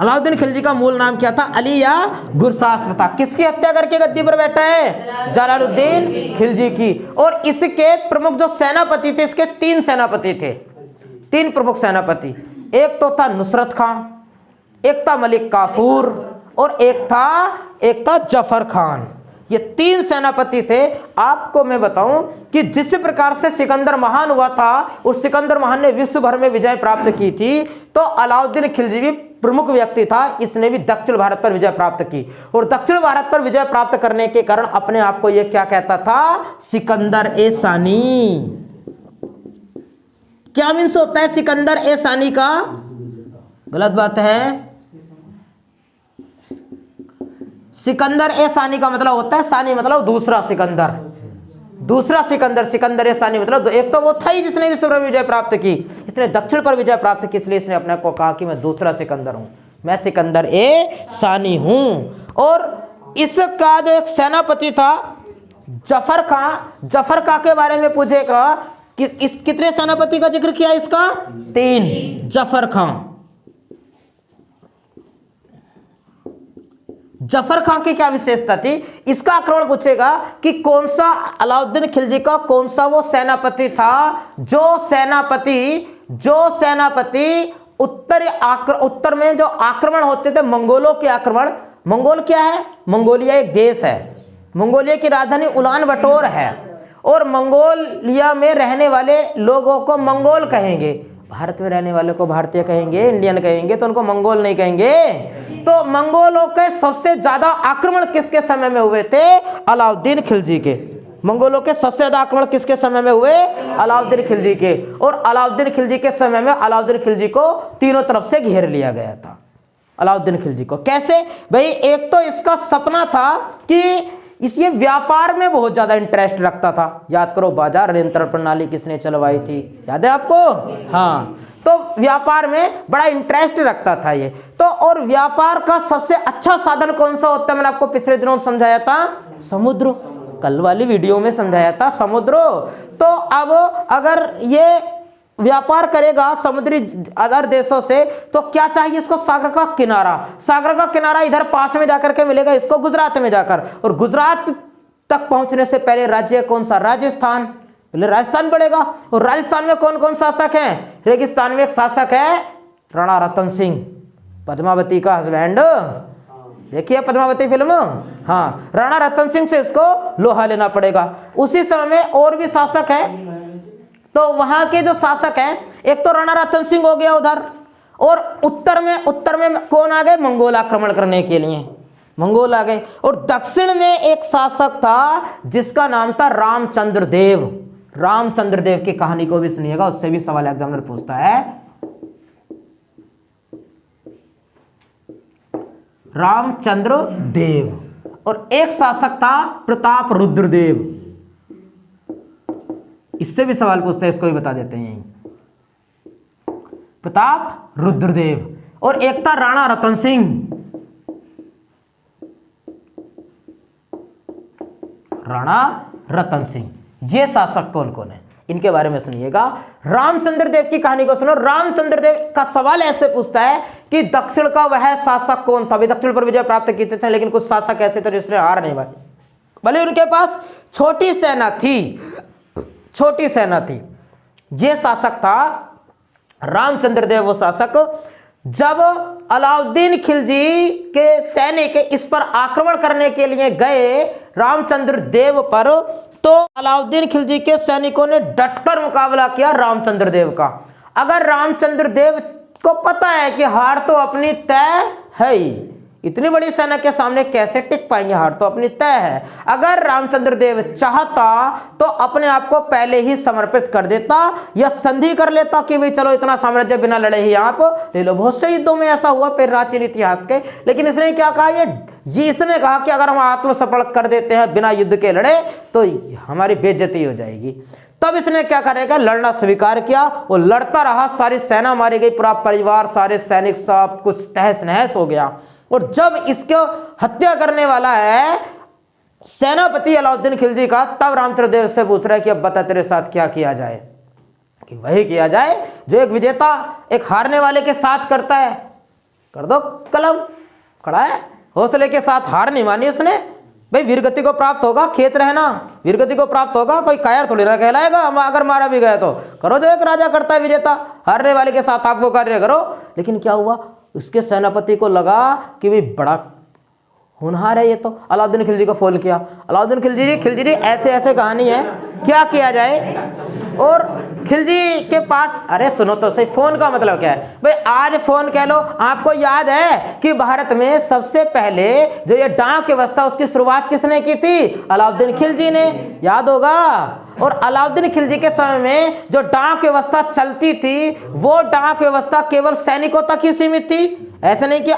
अलाउद्दीन खिलजी का मूल नाम क्या था? अली या गुरसास था। किसकी हत्या करके गद्दी पर बैठा है? जलालुद्दीन खिलजी की। और इसके प्रमुख जो सेनापति थे, इसके 3 सेनापति थे, 3 प्रमुख सेनापति। एक तो था नुसरत खान, एक था मलिक काफूर और एक था जफर खान। ये 3 सेनापति थे। आपको मैं बताऊं कि जिस प्रकार से सिकंदर महान हुआ था और सिकंदर महान ने विश्व भर में विजय प्राप्त की थी, तो अलाउद्दीन खिलजी भी प्रमुख व्यक्ति था। इसने भी दक्षिण भारत पर विजय प्राप्त की। और दक्षिण भारत पर विजय प्राप्त करने के कारण अपने आप को यह क्या कहता था? सिकंदर ए सानी। क्या मीन्स होता है सिकंदर ए सानी का? गलत बात है। सिकंदर ए सानी का मतलब होता है, सानी मतलब दूसरा सिकंदर, दूसरा सिकंदर। सिकंदर ए सानी मतलब एक तो वो था ही जिसने विश्व पर विजय प्राप्त की, इसने दक्षिण पर विजय प्राप्त की, इसलिए इसने अपने को कहा कि मैं दूसरा सिकंदर हूं, मैं सिकंदर ए सानी हूं। और इसका जो एक सेनापति था जफर खां, जफर खां के बारे में पूछेगा कि इस कितने सेनापति का जिक्र किया? इसका 3, जफर खां। जफर खां की क्या विशेषता थी? इसका आक्रमण पूछेगा कि कौन सा अलाउद्दीन खिलजी का कौन सा वो सेनापति था जो सेनापति उत्तर में जो आक्रमण होते थे मंगोलों के आक्रमण। मंगोल क्या है? मंगोलिया एक देश है। मंगोलिया की राजधानी उलान बटोर है और मंगोलिया में रहने वाले लोगों को मंगोल कहेंगे। भारत में रहने वाले को भारतीय कहेंगे, इंडियन कहेंगे, तो उनको मंगोल नहीं कहेंगे। तो मंगोलों के सबसे ज्यादा आक्रमण किसके समय में हुए थे? अलाउद्दीन खिलजी के। मंगोलों के सबसे ज्यादा आक्रमण किसके समय में हुए? अलाउद्दीन खिलजी के। और अलाउद्दीन खिलजी के समय में अलाउद्दीन खिलजी को तीनों तरफ से घेर लिया गया था। अलाउद्दीन खिलजी को कैसे? भाई एक तो इसका सपना था कि ये व्यापार में बहुत ज्यादा इंटरेस्ट रखता था। याद करो बाजार नियंत्रण प्रणाली किसने चलवाई थी, याद है आपको? हाँ, तो व्यापार में बड़ा इंटरेस्ट रखता था ये तो। और व्यापार का सबसे अच्छा साधन कौन सा होता है? मैंने आपको पिछले दिनों समझाया था, समुद्र। कल वाली वीडियो में समझाया था, समुद्र। तो अब अगर ये व्यापार करेगा समुद्री अदर देशों से, तो क्या चाहिए इसको? सागर का किनारा। सागर का किनारा इधर पास में जाकर के मिलेगा इसको, गुजरात में जाकर। और गुजरात तक पहुंचने से पहले राज्य कौन सा? राजस्थान। पहले राजस्थान पड़ेगा। और राजस्थान में कौन कौन शासक हैं? रेगिस्तान में एक शासक है राणा रतन सिंह, पद्मावती का हस्बैंड। देखिए पद्मावती फिल्म। हाँ, राणा रतन सिंह से इसको लोहा लेना पड़ेगा। उसी समय में और भी शासक है। तो वहां के जो शासक हैं, एक तो राणा रतन सिंह हो गया उधर, और उत्तर में कौन आ गए? मंगोल आक्रमण करने के लिए मंगोल आ गए। और दक्षिण में एक शासक था जिसका नाम था रामचंद्र देव। रामचंद्र देव की कहानी को भी सुनिएगा, उससे भी सवाल एग्जामिनर पूछता है। रामचंद्र देव। और एक शासक था प्रताप रुद्रदेव, इससे भी सवाल पूछते हैं, इसको भी बता देते हैं। प्रताप रुद्रदेव। और एक था राणा रतन सिंह। राणा रतन सिंह। ये शासक कौन कौन है इनके बारे में सुनिएगा। रामचंद्र देव की कहानी को सुनो। रामचंद्र देव का सवाल ऐसे पूछता है कि दक्षिण का वह शासक कौन था? दक्षिण पर विजय प्राप्त किए थे, लेकिन कुछ शासक ऐसे थे जिसने हार नहीं मानी, भले उनके पास छोटी सेना थी, छोटी सेना थी। यह शासक था रामचंद्र देव, वो शासक। जब अलाउद्दीन खिलजी के सैनिक इस पर आक्रमण करने के लिए गए रामचंद्र देव पर, तो अलाउद्दीन खिलजी के सैनिकों ने डटकर मुकाबला किया रामचंद्र देव का। अगर रामचंद्र देव को पता है कि हार तो अपनी तय है ही, इतनी बड़ी सेना के सामने कैसे टिक पाएंगे, हार तो अपनी तय है। अगर रामचंद्र देव चाहता तो अपने आप को पहले ही समर्पित कर देता या संधि कर लेता कि भाई चलो इतना साम्राज्य बिना लड़े ही आप ले लो। बहुत से युद्धों में ऐसा हुआ प्राचीन इतिहास के। लेकिन इसने क्या कहा? ये इसने कहा कि अगर हम आत्मसमर्पण कर देते हैं बिना युद्ध के लड़े तो हमारी बेइज्जती हो जाएगी। तब इसने क्या करेगा? लड़ना स्वीकार किया और लड़ता रहा। सारी सेना मारी गई, पूरा परिवार, सारे सैनिक, सब कुछ तहस नहस हो गया। और जब इसको हत्या करने वाला है सेनापति अलाउद्दीन खिलजी का, तब रामचंद्र देव से पूछ रहा है कि अब बता तेरे साथ क्या किया जाए। कि वही किया जाए जो एक विजेता एक हारने वाले के साथ करता है। कर दो कलम, खड़ा है, हौसले के साथ हार नहीं मानी उसने। भाई वीरगति को प्राप्त होगा, खेत रहना, वीरगति को प्राप्त होगा, कोई कायर थोड़ी ना कहलाएगा। हम अगर मारा भी गए तो करो जो एक राजा करता है, विजेता, हारने वाले के साथ आप वो कार्य करो। लेकिन क्या हुआ? उसके सेनापति को लगा कि भाई बड़ा होनहार है ये तो। अलाउद्दीन खिलजी को फोन किया, अलाउद्दीन खिलजी जी ऐसे ऐसे कहानी है, क्या किया जाए? और खिलजी के पास, अरे सुनो तो सही, फोन का मतलब क्या है भाई? आज फोन कह लो। आपको याद है कि भारत में सबसे पहले जो ये डाक व्यवस्था उसकी शुरुआत किसने की थी? अलाउद्दीन खिलजी ने, याद होगा। और अलाउद्दीन खिलजी के समय में जो डाक व्यवस्था चलती थी, वो डाक व्यवस्था केवल सैनिकों तक ही सीमित थी। ऐसे नहीं कि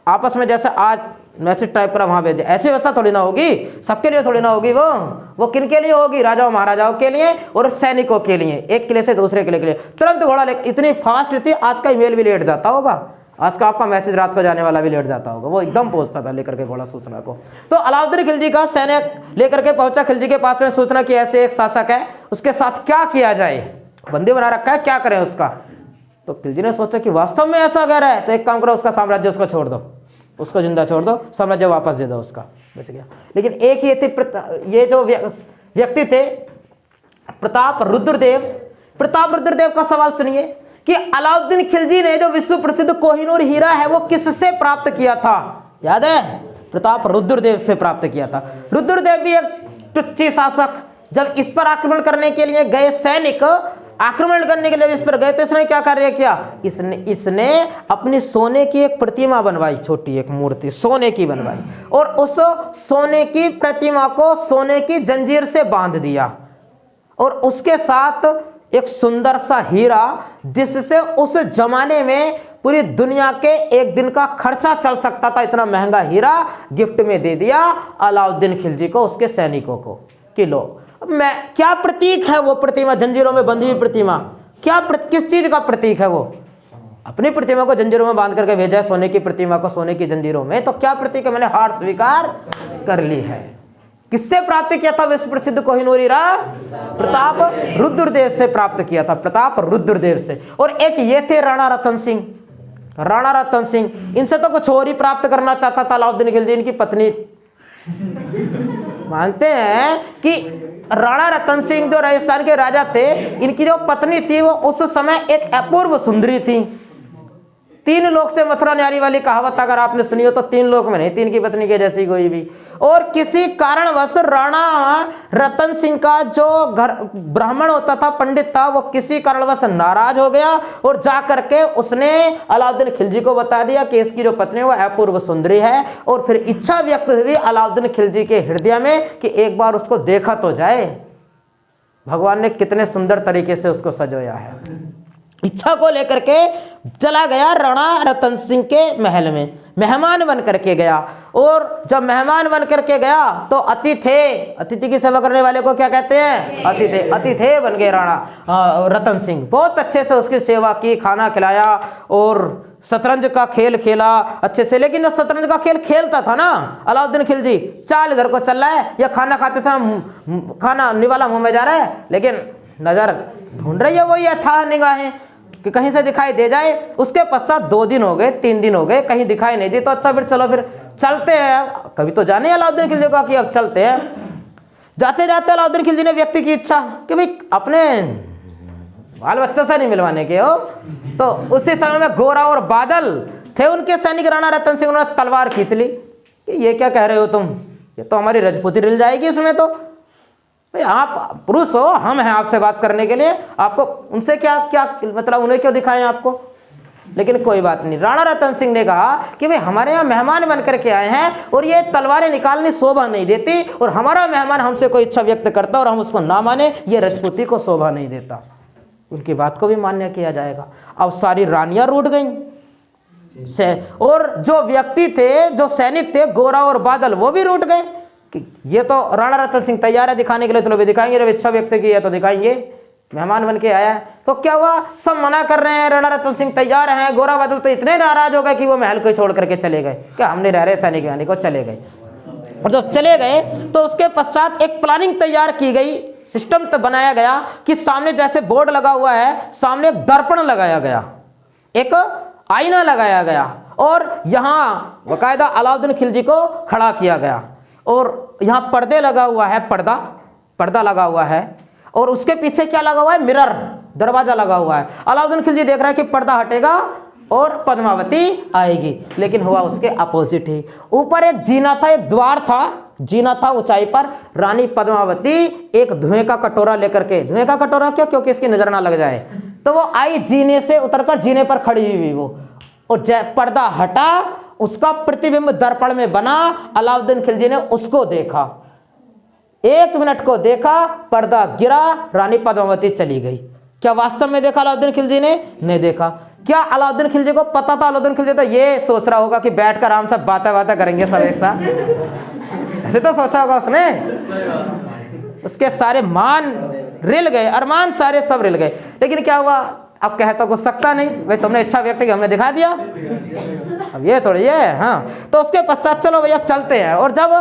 आपस में जैसे आज मैसेज टाइप कर वहां भेजे, ऐसी व्यवस्था थोड़ी ना होगी। सबके लिए थोड़ी ना होगी। वो किन के लिए होगी? राजाओं महाराजाओं के लिए और सैनिकों के लिए, एक किले से दूसरे किले के लिए। तुरंत घोड़ा ले, इतनी फास्ट थी। आज का ईमेल भी लेट जाता होगा, आज का आपका मैसेज रात को जाने वाला भी लेट जाता होगा। वो एकदम पहुंचता था लेकर के घोड़ा सूचना को। तो अलाउद्दीन खिलजी का सैनिक लेकर के पहुंचा खिलजी के पास में, सूचना की ऐसे एक शासक है, उसके साथ क्या किया जाए? बंदी बना रखा है, क्या करें उसका? तो खिलजी ने सोचा कि वास्तव में ऐसा कह रहा है तो एक काम करो, उसका साम्राज्य उसको छोड़ दो, उसको जिंदा छोड़ दो, साम्राज्य वापस दे दो, उसका बच गया। लेकिन एक ये थे, ये जो व्यक्ति थे प्रताप रुद्रदेव। प्रताप रुद्रदेव का सवाल सुनिए कि अलाउद्दीन खिलजी ने जो विश्व प्रसिद्ध कोहिनूर हीरा है वो किससे प्राप्त किया था? याद है? प्रताप रुद्रदेव से प्राप्त किया था। रुद्रदेव भी एक टुच्ची शासक। जब इस पर आक्रमण करने के लिए गए सैनिक आक्रमण करने के लिए इस पर गए तो इसने क्या कार्य किया, इसने अपनी सोने की एक प्रतिमा बनवाई, छोटी एक मूर्ति सोने की बनवाई, और उस सोने की प्रतिमा को सोने की जंजीर से बांध दिया और उसके साथ एक सुंदर सा हीरा, जिससे उस जमाने में पूरी दुनिया के एक दिन का खर्चा चल सकता था, इतना महंगा हीरा गिफ्ट में दे दिया अलाउद्दीन खिलजी को, उसके सैनिकों को। कि लो मैं क्या प्रतीक है वो प्रतिमा, जंजीरों में बंधी हुई प्रतिमा, क्या किस चीज का प्रतीक है वो? अपनी प्रतिमा को जंजीरों में बांध करके भेजा है, सोने की प्रतिमा को सोने की जंजीरों में, तो क्या प्रतीक है? मैंने हार स्वीकार कर ली है। किससे प्राप्त किया था विश्व प्रसिद्ध कोहिनूर हीरा? प्रताप रुद्रदेव से प्राप्त किया था, प्रताप रुद्रदेव से। और एक ये थे राणा रतन सिंह, राणा रतन सिंह, इनसे तो कुछ और ही प्राप्त करना चाहता था अलाउद्दीन खिलजी। इनकी पत्नी मानते हैं कि राणा रतन सिंह जो राजस्थान के राजा थे, इनकी जो पत्नी थी वो उस समय एक अपूर्व सुंदरी थी। 3 लोक से मथुरा न्यारी वाली कहावत अगर आपने सुनी हो तो 3 लोक में नहीं, 3 की पत्नी के जैसी कोई भी। और किसी कारणवश राणा रतन सिंह का जो घर ब्राह्मण होता था, पंडित था, वो किसी कारणवश नाराज हो गया और जा करके उसने अलाउद्दीन खिलजी को बता दिया कि इसकी जो पत्नी है वो अपूर्व सुंदरी है। और फिर इच्छा व्यक्त हुई अलाउद्दीन खिलजी के हृदय में कि एक बार उसको देखा तो जाए। भगवान ने कितने सुंदर तरीके से उसको सजोया है। इच्छा को लेकर के चला गया राणा रतन सिंह के महल में, मेहमान बन करके गया। और जब मेहमान बन करके गया तो अतिथि की सेवा करने वाले को क्या कहते हैं? अतिथे बन गए राणा रतन सिंह। बहुत अच्छे से उसकी सेवा की, खाना खिलाया और शतरंज का खेल खेला अच्छे से। लेकिन जब शतरंज का खेल खेलता था ना अलाउद्दीन खिलजी, चाल इधर को चल रहा है या खाना खाते समय खाना निवाला मुंह में जा रहा है, लेकिन नजर ढूंढ रही है वही अथाह निगाहें कि कहीं से दिखाई दे जाए। उसके पश्चात 2 दिन हो गए, 3 दिन हो गए, कहीं दिखाई नहीं दी। तो अच्छा फिर चलो फिर चलते हैं, कभी तो जाने अलाउद्दीन खिलजी को कि अब चलते हैं। जाते जाते अलाउद्दीन खिलजी ने व्यक्ति की इच्छा कि भाई अपने बाल बच्चों से नहीं मिलवाने के हो। तो उसी समय में गोरा और बादल थे उनके सैनिक राणा रतन सिंह, उन्होंने तलवार खींच ली कि ये क्या कह रहे हो तुम, ये तो हमारी रजपूती रिल जाएगी इसमें। तो भाई आप पुरुष हो, हम हैं आपसे बात करने के लिए, आपको उनसे क्या क्या मतलब, उन्हें क्यों दिखाएं आपको? लेकिन कोई बात नहीं। राणा रतन सिंह ने कहा कि भाई हमारे यहाँ मेहमान बन करके आए हैं और ये तलवारें निकालनी शोभा नहीं देती, और हमारा मेहमान हमसे कोई इच्छा व्यक्त करता और हम उसको ना माने, ये रजपूती को शोभा नहीं देता। उनकी बात को भी मान्य किया जाएगा। अब सारी रानियां रूठ गई से, और जो व्यक्ति थे, जो सैनिक थे गोरा और बादल, वो भी रूठ गए कि ये तो राणा रतन सिंह तैयार है दिखाने के लिए, चलो भी दिखाएंगे, जब इच्छा व्यक्त की है तो दिखाएंगे, मेहमान बन के आया है। तो क्या हुआ, सब मना कर रहे हैं, राणा रतन सिंह तैयार हैं। गोरा बादल तो इतने नाराज हो गए कि वो महल को छोड़ करके चले गए, क्या हमने रह रहे सैनिक आने को चले गए। और जब चले गए तो उसके पश्चात एक प्लानिंग तैयार की गई, सिस्टम तो बनाया गया कि सामने जैसे बोर्ड लगा हुआ है, सामने एक दर्पण लगाया गया, एक आईना लगाया गया, और यहाँ बाकायदा अलाउद्दीन खिलजी को खड़ा किया गया। और यहाँ पर्दे लगा हुआ है, पर्दा लगा हुआ है, और उसके पीछे क्या लगा हुआ है? मिरर, दरवाजा लगा हुआ है। अलाउद्दीन खिलजी देख रहा है कि पर्दा हटेगा और पद्मावती आएगी, लेकिन हुआ उसके अपोजिट ही। ऊपर एक जीना था, एक द्वार था, जीना था ऊंचाई पर। रानी पद्मावती एक धुएं का कटोरा लेकर के, धुएं का कटोरा क्यों? क्योंकि इसकी नजर ना लग जाए, तो वो आई जीने से उतरकर जीने पर खड़ी हुई वो, और पर्दा हटा, उसका प्रतिबिंब दर्पण में बना। अलाउद्दीन खिलजी ने उसको देखा, 1 मिनट को देखा, पर्दा गिरा, रानी पद्मावती चली गई। क्या वास्तव में देखा अलाउद्दीन खिलजी ने? नहीं देखा। क्या अलाउद्दीन खिलजी को पता था? अलाउद्दीन खिलजी तो ये सोच रहा होगा कि बैठकर आराम से बातें करेंगे सब एक साथ, ऐसे तो सोचा होगा उसने। उसके सारे मान रिल गए, अरमान सारे सब रिल गए। लेकिन क्या हुआ, अब कह तो कुछ सकता नहीं, भाई तुमने इच्छा व्यक्त की, हमने दिखा दिया, अब ये थोड़ी है। हाँ, तो उसके पश्चात चलो भैया चलते हैं। और जब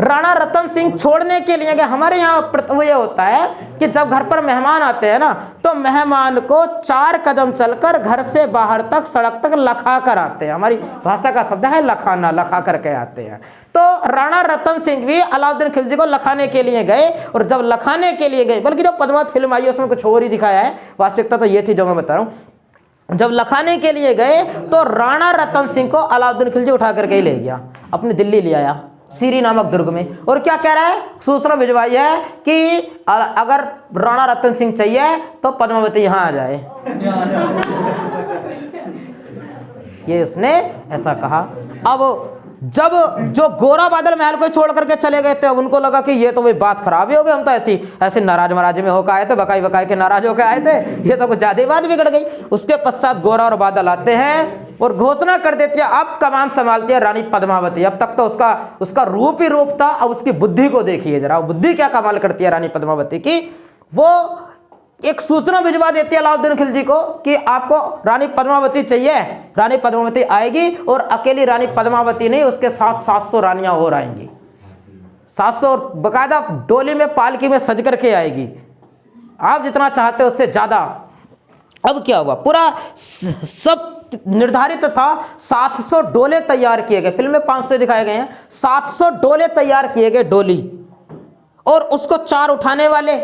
राणा रतन सिंह छोड़ने के लिए गए, हमारे यहाँ वो ये होता है कि जब घर पर मेहमान आते हैं ना, तो मेहमान को 4 कदम चलकर घर से बाहर तक, सड़क तक लखा कर आते हैं। हमारी भाषा का शब्द है लखाना, लखा करके आते हैं। तो राणा रतन सिंह भी अलाउद्दीन खिलजी को लखाने के लिए गए, और जब लखाने के लिए गए, बल्कि जो पद्मावत फिल्म आई है उसमें कुछ और ही दिखाया है, वास्तविकता तो ये थी जो मैं बता रहा हूँ। जब लखाने के लिए गए तो राणा रतन सिंह को अलाउद्दीन खिलजी उठा करके ही ले गया, अपनी दिल्ली ले आया, सीरी नामक दुर्ग में। और क्या कह रहा है, सूचना भिजवाई है कि अगर राणा रतन सिंह चाहिए तो पद्मावती यहां आ जाए। ये उसने ऐसा कहा। अब जब जो गोरा बादल महल को छोड़ करके चले गए थे, अब उनको लगा कि ये तो भाई बात खराब ही हो गई, हम तो ऐसे नाराज महाराज में होकर आए थे, बकाई बकाई के नाराज होकर आए थे, ये तो कुछ ज्यादा ही बात बिगड़ गई। उसके पश्चात गोरा और बादल आते हैं और घोषणा कर देती है अब कमान संभालती है रानी पद्मावती। अब तक तो उसका रूप ही रूप था, अब उसकी बुद्धि को देखिए जरा, बुद्धि क्या कमाल करती है रानी पद्मावती की। वो एक सूचना भिजवा देती है अलाउद्दीन खिलजी को कि आपको रानी पद्मावती चाहिए। रानी पद्मावती आएगी और अकेली रानी पद्मावती नहीं, उसके साथ 700 रानियां और आएंगी, 700 बकायदा डोली में पालकी में सज करके आएगी, आप जितना चाहते हो उससे ज्यादा। अब क्या हुआ, पूरा सब निर्धारित था। 700 डोले तैयार किए गए, फिल्म में 500 दिखाए गए हैं, 700 डोले तैयार किए गए, डोली, और उसको 4 उठाने वाले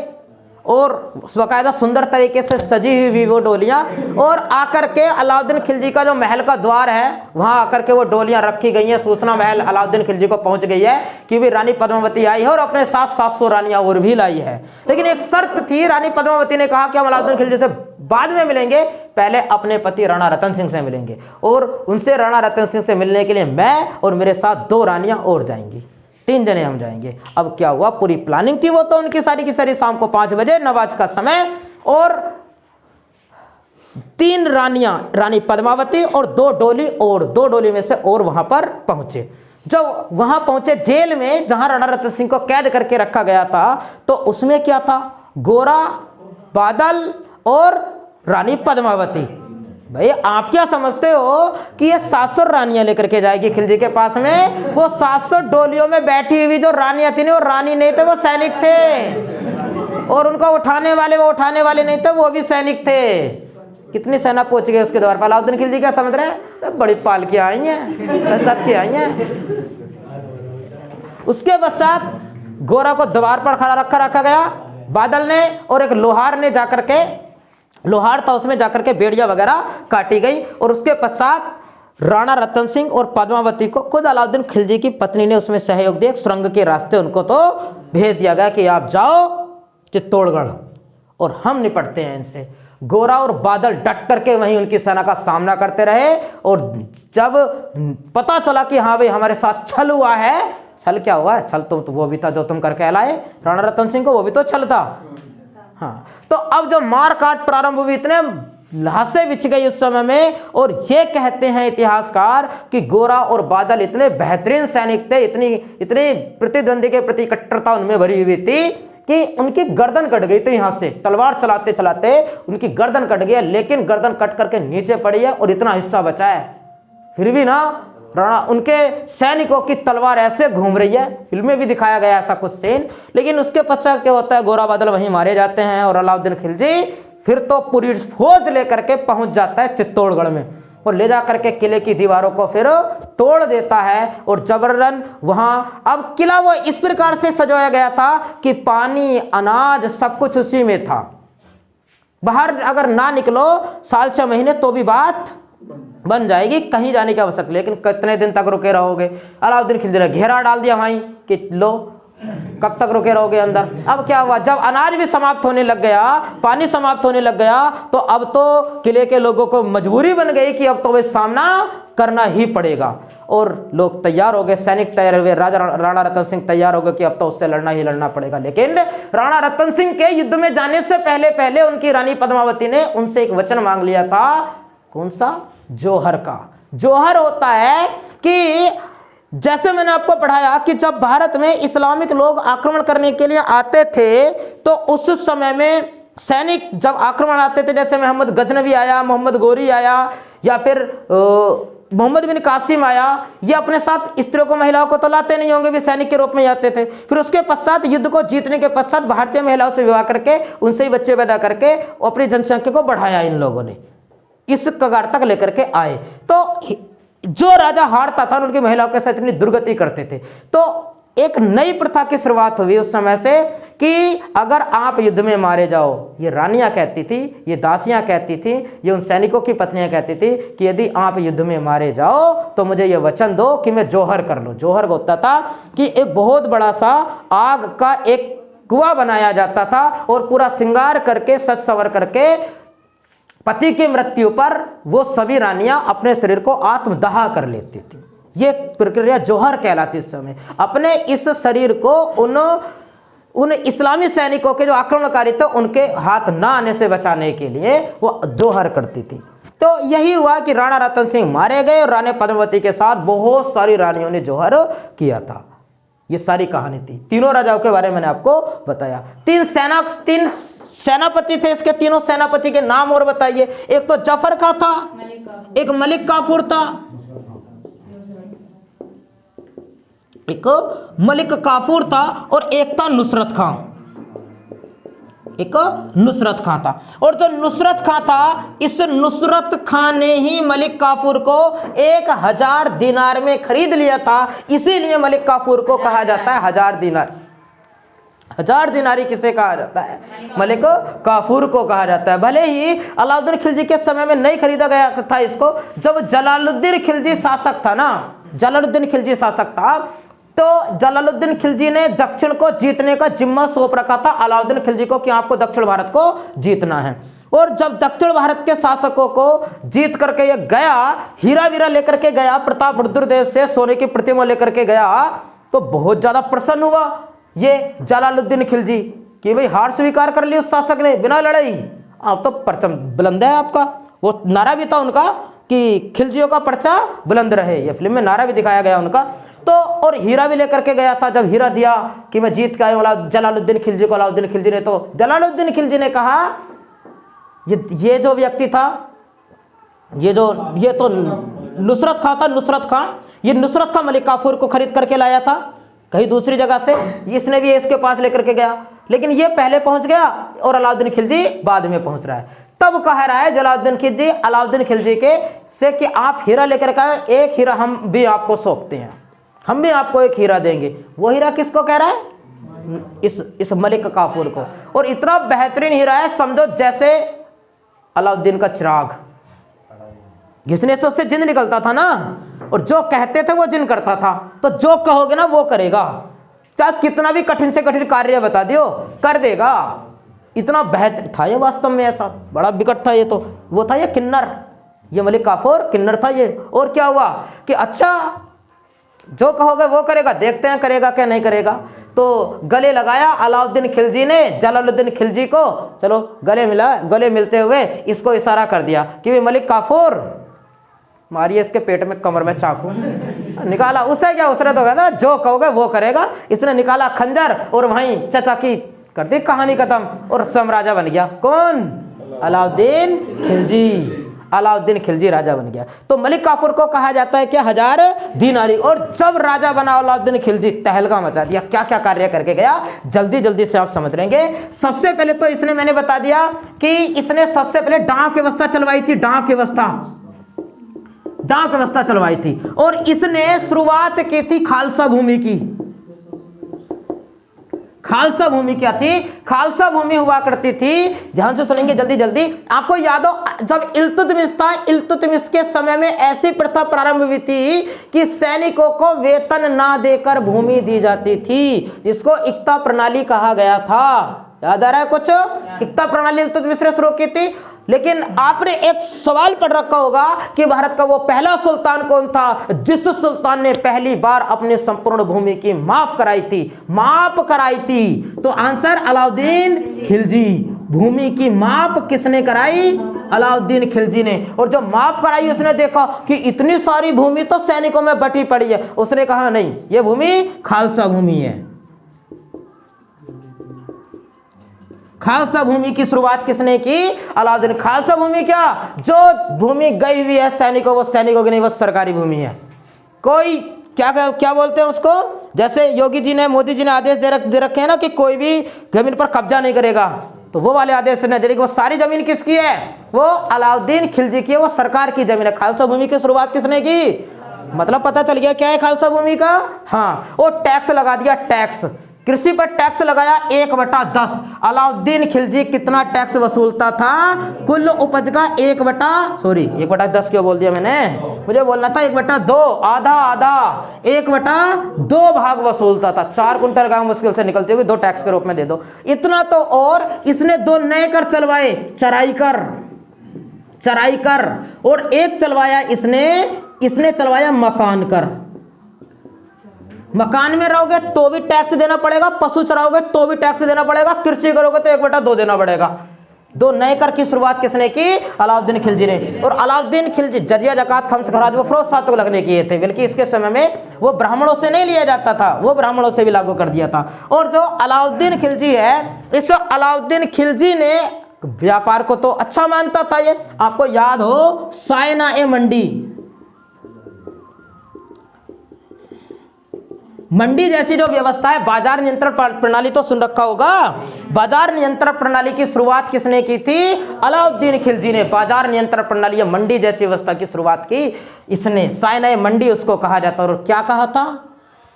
और बाकायदा सुंदर तरीके से सजी हुई वो डोलियां, और आकर के अलाउद्दीन खिलजी का जो महल का द्वार है वहां आकर के वो डोलियां रखी गई हैं। सूचना महल अलाउद्दीन खिलजी को पहुंच गई है कि भी रानी पद्मावती आई है और अपने साथ 700 रानियां और भी लाई है। लेकिन एक शर्त थी, रानी पद्मावती ने कहा कि हम अलाउद्दीन खिलजी से बाद में मिलेंगे, पहले अपने पति राणा रतन सिंह से मिलेंगे, और उनसे राणा रतन सिंह से मिलने के लिए मैं और मेरे साथ 2 रानियां और जाएंगी, 3 जने हम जाएंगे। अब क्या हुआ, पूरी प्लानिंग थी वो तो उनकी सारी की सारी। शाम को 5 बजे नमाज का समय, और 3 रानियां, रानी पद्मावती और 2 डोली, और 2 डोली में से और वहां पर पहुंचे। जब वहां पहुंचे जेल में जहां राणा रतन सिंह को कैद करके रखा गया था, तो उसमें क्या था, गोरा, बादल और रानी पद्मावती। भाई आप क्या समझते हो कि ये 700 रानियां लेकर के जाएगी खिलजी के पास में? वो 700 डोलियों में बैठी हुई जो रानियां थी, वो रानी नहीं थे, वो सैनिक थे, और उनको उठाने वाले वो उठाने वाले नहीं थे, वो भी सैनिक थे। कितनी सेना पहुंच गई उसके द्वार पर। अलाउद्दीन खिलजी क्या समझ रहे हैं, बड़ी पालकियां आई हैं, सच की आई हैं। उसके पश्चात गोरा को द्वार पर खड़ा रखा गया, बादल ने और एक लोहार ने जाकर के, लोहार था उसमें जाकर के बेड़िया वगैरह काटी गई, और उसके पश्चात राणा रतन सिंह और पद्मावती को खुद अलाउद्दीन खिलजी की पत्नी ने उसमें सहयोग दिया। सुरंग के रास्ते उनको तो भेज दिया गया कि आप जाओ चित्तौड़गढ़ और हम निपटते हैं इनसे। गोरा और बादल डट करके वहीं उनकी सेना का सामना करते रहे, और जब पता चला कि हाँ भाई हमारे साथ छल हुआ है, छल क्या हुआ है, छल तो वो भी था जो तुम करके लाए राणा रतन सिंह को, वो भी तो छल था। हाँ, तो अब जब मार काट प्रारंभ हुई, इतने लाशें बिछ गई उस समय में, और ये कहते हैं इतिहासकार कि गोरा और बादल इतने बेहतरीन सैनिक थे, इतनी प्रतिद्वंदी के प्रति कट्टरता उनमें भरी हुई थी कि उनकी गर्दन कट गई थी। यहां से तलवार चलाते चलाते उनकी गर्दन कट गई, लेकिन गर्दन कट करके नीचे पड़ी है और इतना हिस्सा बचा है। फिर भी ना राणा, उनके सैनिकों की तलवार ऐसे घूम रही है, फिल्म में भी दिखाया गया ऐसा कुछ सीन। लेकिन उसके पश्चात क्या होता है, गोरा बादल वहीं मारे जाते हैं, और अलाउद्दीन खिलजी फिर तो पूरी फौज लेकर के पहुंच जाता है चित्तौड़गढ़ में, और ले जा करके किले की दीवारों को फिर तोड़ देता है, और जबरन वहां अब किला वो इस प्रकार से सजाया गया था कि पानी, अनाज सब कुछ उसी में था। बाहर अगर ना निकलो साल 6 महीने तो भी बात बन जाएगी, कहीं जाने की आवश्यकता। लेकिन कितने दिन तक रुके रहोगे? अलाउद्दीन खिलजी ने घेरा डाल दिया वहीं कि लो कब तक रुके रहोगे अंदर। अब क्या हुआ, जब अनाज भी समाप्त होने लग गया, पानी समाप्त होने लग गया, तो अब तो किले के लोगों को मजबूरी बन गई कि अब तो वे सामना करना ही पड़ेगा, और लोग तैयार हो गए, सैनिक तैयार हुए, राजा राणा रतन सिंह तैयार हो गए कि अब तो उससे लड़ना ही लड़ना पड़ेगा। लेकिन राणा रतन सिंह के युद्ध में जाने से पहले पहले उनकी रानी पद्मावती ने उनसे एक वचन मांग लिया था। कौन सा? जोहर का। जोहर होता है कि जैसे मैंने आपको पढ़ाया कि जब भारत में इस्लामिक लोग आक्रमण करने के लिए आते थे, तो उस समय में सैनिक जब आक्रमण आते थे, जैसे मोहम्मद गजनवी आया, मोहम्मद गोरी आया, या फिर मोहम्मद बिन कासिम आया, ये अपने साथ स्त्रियों को, महिलाओं को तो लाते नहीं होंगे, भी सैनिक के रूप में आते थे। फिर उसके पश्चात युद्ध को जीतने के पश्चात भारतीय महिलाओं से विवाह करके उनसे ही बच्चे पैदा करके अपनी जनसंख्या को बढ़ाया इन लोगों ने, इस कगार तक लेकर के आए। तो जो राजा हारता था उनकी महिलाओं के साथ इतनी दुर्गति करते थे, तो एक नई प्रथा की शुरुआत हुई उस समय से कि अगर आप युद्ध में मारे जाओ, ये रानियां कहती थी, ये दासियां कहती थी, ये उन सैनिकों की पत्नियां कहती थी कि यदि आप युद्ध में मारे जाओ तो मुझे ये वचन दो कि मैं जौहर कर लूं। जौहर होता था कि एक बहुत बड़ा सा आग का एक कुआं बनाया जाता था और पूरा श्रृंगार करके सज संवर करके पति की मृत्यु पर वो सभी रानियां अपने शरीर को आत्मदाह कर लेती थी। ये प्रक्रिया जौहर कहलाती इस समय। अपने इस शरीर को उन इस्लामी सैनिकों के जो आक्रमणकारी थे उनके हाथ ना आने से बचाने के लिए वो जौहर करती थी। तो यही हुआ कि राणा रतन सिंह मारे गए और रानी पद्मावती के साथ बहुत सारी रानियों ने जौहर किया था। ये सारी कहानी थी। तीनों राजाओं के बारे में मैंने आपको बताया। तीन सेनापति थे, इसके तीनों सेनापति के नाम और बताइए। एक तो जफर का था, एक मलिक काफूर था, एक मलिक काफूर था और एक था नुसरत खां। एक नुसरत खां था और जो नुसरत खां था, इस नुसरत खां ने ही मलिक काफूर को 1000 दिनार में खरीद लिया था। इसीलिए मलिक काफूर को कहा जाता है 1000 दिनार। 1000 दिनारी किसे कहा जाता है? मलिक काफूर को कहा जाता है। भले ही अलाउद्दीन खिलजी के समय में नहीं खरीदा गया था इसको। जब जलालुद्दीन खिलजी शासक था ना, जलालुद्दीन खिलजी शासक था, तो जलालुद्दीन खिलजी ने दक्षिण को जीतने का जिम्मा सौंप रखा था अलाउद्दीन खिलजी को कि आपको दक्षिण भारत को जीतना है। और जब दक्षिण भारत के शासकों को जीत करके ये गया, हीरा वीरा लेकर के गया, प्रताप रुद्रदेव से सोने की प्रतिमा लेकर के गया, तो बहुत ज्यादा प्रसन्न हुआ ये जलालुद्दीन खिलजी कि भाई हार स्वीकार कर ली उस शासक ने बिना लड़ाई। अब तो परचम बुलंद है आपका। वो नारा भी था उनका कि खिलजियों का पर्चा बुलंद रहे। ये फिल्म में नारा भी दिखाया गया उनका। तो और हीरा भी लेकर के गया था। जब हीरा दिया कि मैं जीत के आया जलालुद्दीन खिलजी को, अलाउद्दीन खिलजी ने, तो जलालुद्दीन खिलजी ने कहा ये जो व्यक्ति था, ये तो नुसरत खां था। नुसरत खां, ये नुसरत खां मलिक काफूर को खरीद करके लाया था कहीं दूसरी जगह से। इसने भी इसके पास लेकर के गया, लेकिन ये पहले पहुंच गया और अलाउद्दीन खिलजी बाद में पहुंच रहा है। तब कह रहा है जलालुद्दीन खिलजी अलाउद्दीन खिलजी के से कि आप हीरा लेकर के आए, एक हीरा हम भी आपको सौंपते हैं, हम भी आपको एक हीरा देंगे। वो हीरा किसको कह रहा है? इस मलिक काफूर को। और इतना बेहतरीन हीरा है, समझो जैसे अलाउद्दीन का चिराग। घिसने से उससे जिन निकलता था ना, और जो कहते थे वो जिन करता था। तो जो कहोगे ना वो करेगा, चाहे कितना भी कठिन से कठिन कार्य बता दियो कर देगा। इतना बेहतर था ये, वास्तव में ऐसा बड़ा विकट था ये। तो वो था ये किन्नर, ये मलिक काफूर किन्नर था ये। और क्या हुआ कि अच्छा जो कहोगे वो करेगा, देखते हैं करेगा क्या नहीं करेगा। तो गले लगाया अलाउद्दीन खिलजी ने जलालुद्दीन खिलजी को। चलो गले मिला, गले मिलते हुए इसको इशारा कर दिया कि भाई मलिक काफूर मारिए इसके पेट में, कमर में चाकू निकाला। उसे क्या, उसने तो कहता जो कहोगे वो करेगा। इसने निकाला खंजर और वहीं चचा की कर दी कहानी खत्म और स्वयं राजा बन गया। कौन? अलाउद्दीन खिलजी। अलाउद्दीन खिलजी राजा बन गया। तो मलिक काफूर को कहा जाता है क्या? 1000 दिनारी। और जब राजा बना अलाउद्दीन खिलजी, तहलका मचा दिया। क्या क्या कार्य करके गया, जल्दी जल्दी से आप समझ लेंगे। सबसे पहले तो इसने, मैंने बता दिया कि इसने सबसे पहले डाक व्यवस्था चलवाई थी। डाक व्यवस्था चलवाई थी। और इसने शुरुआत की थी खालसा भूमि की। खालसा भूमि क्या थी? खालसा भूमि हुआ करती थी, ध्यान से सुनेंगे जल्दी जल्दी। आपको याद हो जब इल्तुतमिश था, इल्तुतमिश के समय में ऐसी प्रथा प्रारंभ हुई थी कि सैनिकों को वेतन ना देकर भूमि दी जाती थी, जिसको इक्ता प्रणाली कहा गया था। याद आ रहा है कुछ? इक्ता प्रणाली इल्तुतमिश ने शुरू की थी। लेकिन आपने एक सवाल पढ़ रखा होगा कि भारत का वो पहला सुल्तान कौन था जिस सुल्तान ने पहली बार अपनी संपूर्ण भूमि की माफ कराई थी? तो आंसर अलाउद्दीन खिलजी। भूमि की माप किसने कराई? अलाउद्दीन खिलजी ने। और जो माप कराई उसने देखा कि इतनी सारी भूमि तो सैनिकों में बटी पड़ी है। उसने कहा नहीं, ये भूमि खालसा भूमि है। खालसा भूमि की शुरुआत किसने की? अलाउद्दीन। खालसा भूमि क्या? जो भूमि गई हुई है सैनिकों, वो सैनिकों की नहीं, वो सरकारी भूमि है। कोई क्या बोलते हैं उसको? जैसे योगी जी ने, मोदी जी ने आदेश दे रखे हैं ना कि कोई भी जमीन पर कब्जा नहीं करेगा, तो वो वाले आदेश ने दे दी। वो सारी जमीन किसकी है? वो अलाउद्दीन खिलजी की है, वो सरकार की जमीन है। खालसा भूमि की शुरुआत किसने की? मतलब पता चल गया क्या है खालसा भूमि का? हाँ, वो टैक्स लगा दिया। टैक्स कृषि पर टैक्स लगाया 1/10। अलाउद्दीन खिलजी कितना टैक्स वसूलता था? कुल उपज का 1/10 क्यों बोल दिया मैंने, मुझे बोलना था 1/2, आधा आधा 1/2 भाग वसूलता था। 4 कुंटल गांव मुश्किल से निकलती होगी, 2 टैक्स के रूप में दे दो इतना तो। और इसने 2 नए कर चलवाए, चराई कर, और एक चलवाया इसने चलवाया मकान कर। मकान में रहोगे तो भी टैक्स देना पड़ेगा, पशु चराओगे तो भी टैक्स देना पड़ेगा, कृषि करोगे तो 1/2 देना पड़ेगा। 2 नए कर की शुरुआत किसने की? अलाउद्दीन खिलजी ने। और अलाउद्दीन खिलजी जजिया, जकात, खम्स, खराज वो फिरोज शाह तुगलक ने किए थे, बल्कि इसके समय में वो ब्राह्मणों से नहीं लिया जाता था, वो ब्राह्मणों से भी लागू कर दिया था। और जो अलाउद्दीन खिलजी है, इस अलाउद्दीन खिलजी ने व्यापार को तो अच्छा मानता था। ये आपको याद हो सायना-ए मंडी जैसी जो व्यवस्था है, बाजार नियंत्रण प्रणाली तो सुन रखा होगा। बाजार नियंत्रण प्रणाली की शुरुआत किसने की थी? अलाउद्दीन खिलजी ने। बाजार नियंत्रण प्रणाली या मंडी जैसी व्यवस्था की शुरुआत की इसने। सायना मंडी उसको कहा जाता है। और क्या कहा था?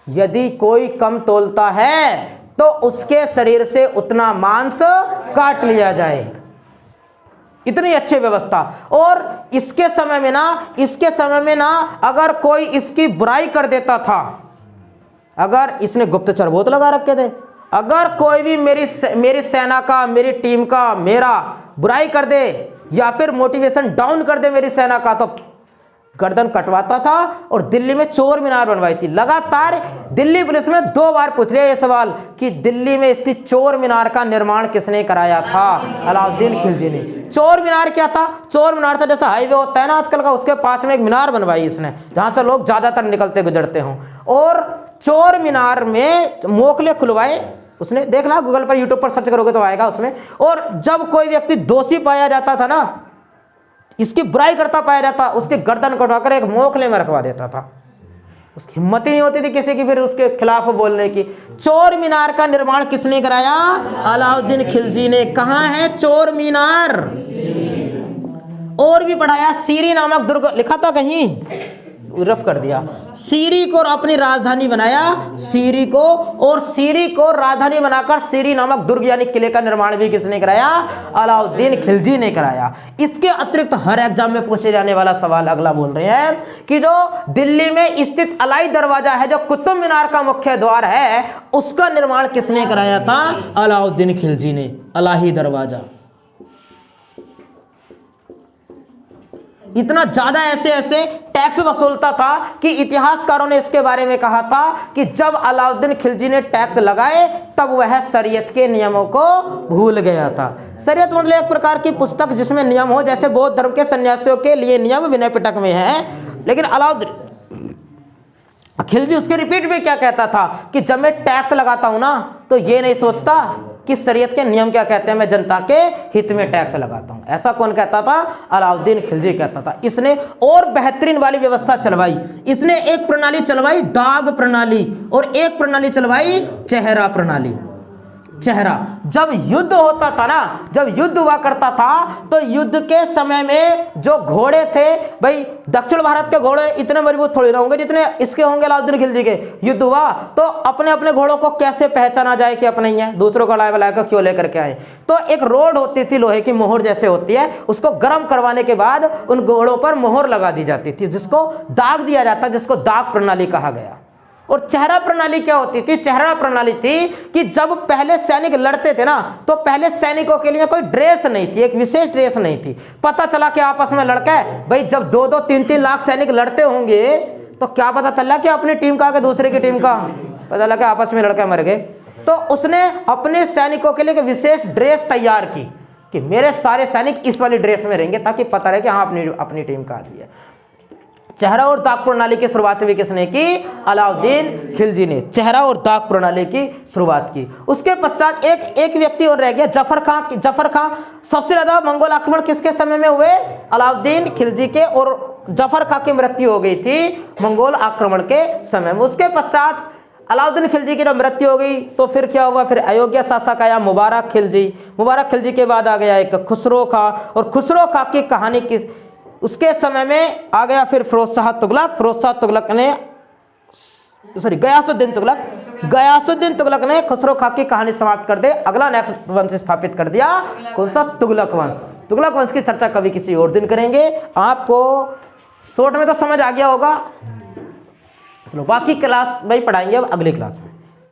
यदि कोई कम तोलता है तो उसके शरीर से उतना मांस काट लिया जाएगा। इतनी अच्छी व्यवस्था। और इसके समय में ना अगर कोई इसकी बुराई कर देता था, अगर इसने गुप्तचर बहुत लगा रखे थे, अगर कोई भी मेरी सेना का, मेरी टीम का, मेरा बुराई कर दे या फिर मोटिवेशन डाउन कर दे मेरी सेना का, तो गर्दन कटवाता था। और दिल्ली में चोर मीनार बनवाई थी। लगातार दिल्ली पुलिस में 2 बार पूछ लिया ये सवाल कि दिल्ली में स्थित चोर मीनार का निर्माण किसने कराया था? अलाउद्दीन खिलजी ने। चोर मीनार क्या था? चोर मीनार था जैसा हाईवे होता है ना आजकल का, उसके पास में एक मीनार बनवाई इसने, जहां से लोग ज्यादातर निकलते गुजरते हों। और चोर मीनार में मोखले खुलवाए उसने। देखना गूगल पर, यूट्यूब पर सर्च करोगे तो आएगा उसमें। और जब कोई व्यक्ति दोषी पाया जाता था ना, इसकी बुराई करता पाया जाता, उसकी गर्दन कटवाकर एक मोखले में रखवा देता था। उसकी हिम्मत ही नहीं होती थी किसी की फिर उसके खिलाफ बोलने की। चोर मीनार का निर्माण किसने कराया? अलाउद्दीन खिलजी ने। कहां है चोर मीनार? और भी पढ़ाया। सीरी नामक दुर्ग लिखा था कहीं, रफ कर दिया। सीरी को अपनी राजधानी बनाया, सीरी को, और सीरी को राजधानी बनाकर सीरी नामक दुर्ग यानी किले का निर्माण भी किसने कराया? अलाउद्दीन खिलजी ने कराया। इसके अतिरिक्त हर एग्जाम में पूछे जाने वाला सवाल अगला बोल रहे हैं कि जो दिल्ली में स्थित अलाई दरवाजा है, जो कुतुब मीनार का मुख्य द्वार है, उसका निर्माण किसने कराया था? अलाउद्दीन खिलजी ने। अलाही दरवाजा। इतना ज्यादा ऐसे टैक्स वसूलता था कि इतिहासकारों ने इसके बारे में कहा था कि जब अलाउद्दीन खिलजी ने टैक्स लगाए तब वह शरीयत के नियमों को भूल गया था। शरीयत मतलब एक प्रकार की पुस्तक जिसमें नियम हो, जैसे बौद्ध धर्म के सन्यासियों के लिए नियम विनय पिटक में है। लेकिन अलाउद्दीन खिलजी उसके रिपीट में क्या कहता था कि जब मैं टैक्स लगाता हूं ना तो ये नहीं सोचता कि शरीयत के नियम क्या कहते हैं, मैं जनता के हित में टैक्स लगाता हूं। ऐसा कौन कहता था? अलाउद्दीन खिलजी कहता था। इसने और बेहतरीन वाली व्यवस्था चलवाई। इसने एक प्रणाली चलवाई दाग प्रणाली, और एक प्रणाली चलवाई चेहरा प्रणाली। चेहरा। जब युद्ध होता था ना, जब युद्ध हुआ करता था, तो युद्ध के समय में जो घोड़े थे, भाई दक्षिण भारत के घोड़े इतने मजबूत थोड़ी ना होंगे जितने इसके होंगे अलाउद्दीन खिलजी के। युद्ध हुआ तो अपने अपने घोड़ों को कैसे पहचाना जाए कि अपने ही है, दूसरों को लाए कर क्यों लेकर के आए? तो एक रोड होती थी, लोहे की मोहर जैसे होती है, उसको गर्म करवाने के बाद उन घोड़ों पर मोहर लगा दी जाती थी, जिसको दाग दिया जाता, जिसको दाग प्रणाली कहा गया। और चेहरा प्रणाली क्या होती थी? चेहरा प्रणाली थी कि जब पहले सैनिक लड़ते थे ना, तो पहले सैनिकों के लिए कोई ड्रेस नहीं थी, एक विशेष ड्रेस नहीं थी। पता चला कि आपस में लड़के, भाई जब 2-2, 3-3 लाख सैनिक लड़ते होंगे तो क्या पता चला कि अपनी टीम का, दूसरे की टीम का, पता लगा आपस में लड़के मर गए। तो उसने अपने सैनिकों के लिए एक विशेष ड्रेस तैयार की कि मेरे सारे सैनिक इस वाली ड्रेस में रहेंगे, ताकि पता रहे कि हाँ अपनी टीम का आदमी है। चेहरा और दाग प्रणाली की शुरुआत भी किसने की? अलाउद्दीन खिलजी ने चेहरा और दाग प्रणाली की शुरुआत की। उसके पश्चात एक व्यक्ति और रह गया, जफर खां। जफर खां सबसे ज्यादा मंगोल आक्रमण किसके समय में हुए? अलाउद्दीन खिलजी के, और जफर खां की मृत्यु हो गई थी मंगोल आक्रमण के समय में। उसके पश्चात अलाउद्दीन खिलजी की जब मृत्यु हो गई तो फिर क्या हुआ? फिर अयोग्य शासक आया मुबारक खिलजी। मुबारक खिलजी के बाद आ गया एक खुसरो खां, और खुसरो खां की कहानी की उसके समय में आ गया फिर फिरोज शाह तुगलक। फिरोज शाह तुगलक ने, सॉरी, गयासुद्दीन तुगलक। गयासुद्दीन तुगलक ने खुसरो खां की कहानी समाप्त कर दे, अगला नेक्स्ट वंश स्थापित कर दिया, कौन सा? तुगलक वंश। तुगलक वंश की चर्चा कभी किसी और दिन करेंगे। आपको शॉर्ट में तो समझ आ गया होगा। चलो बाकी क्लास भाई पढ़ाएंगे अब अगली क्लास में।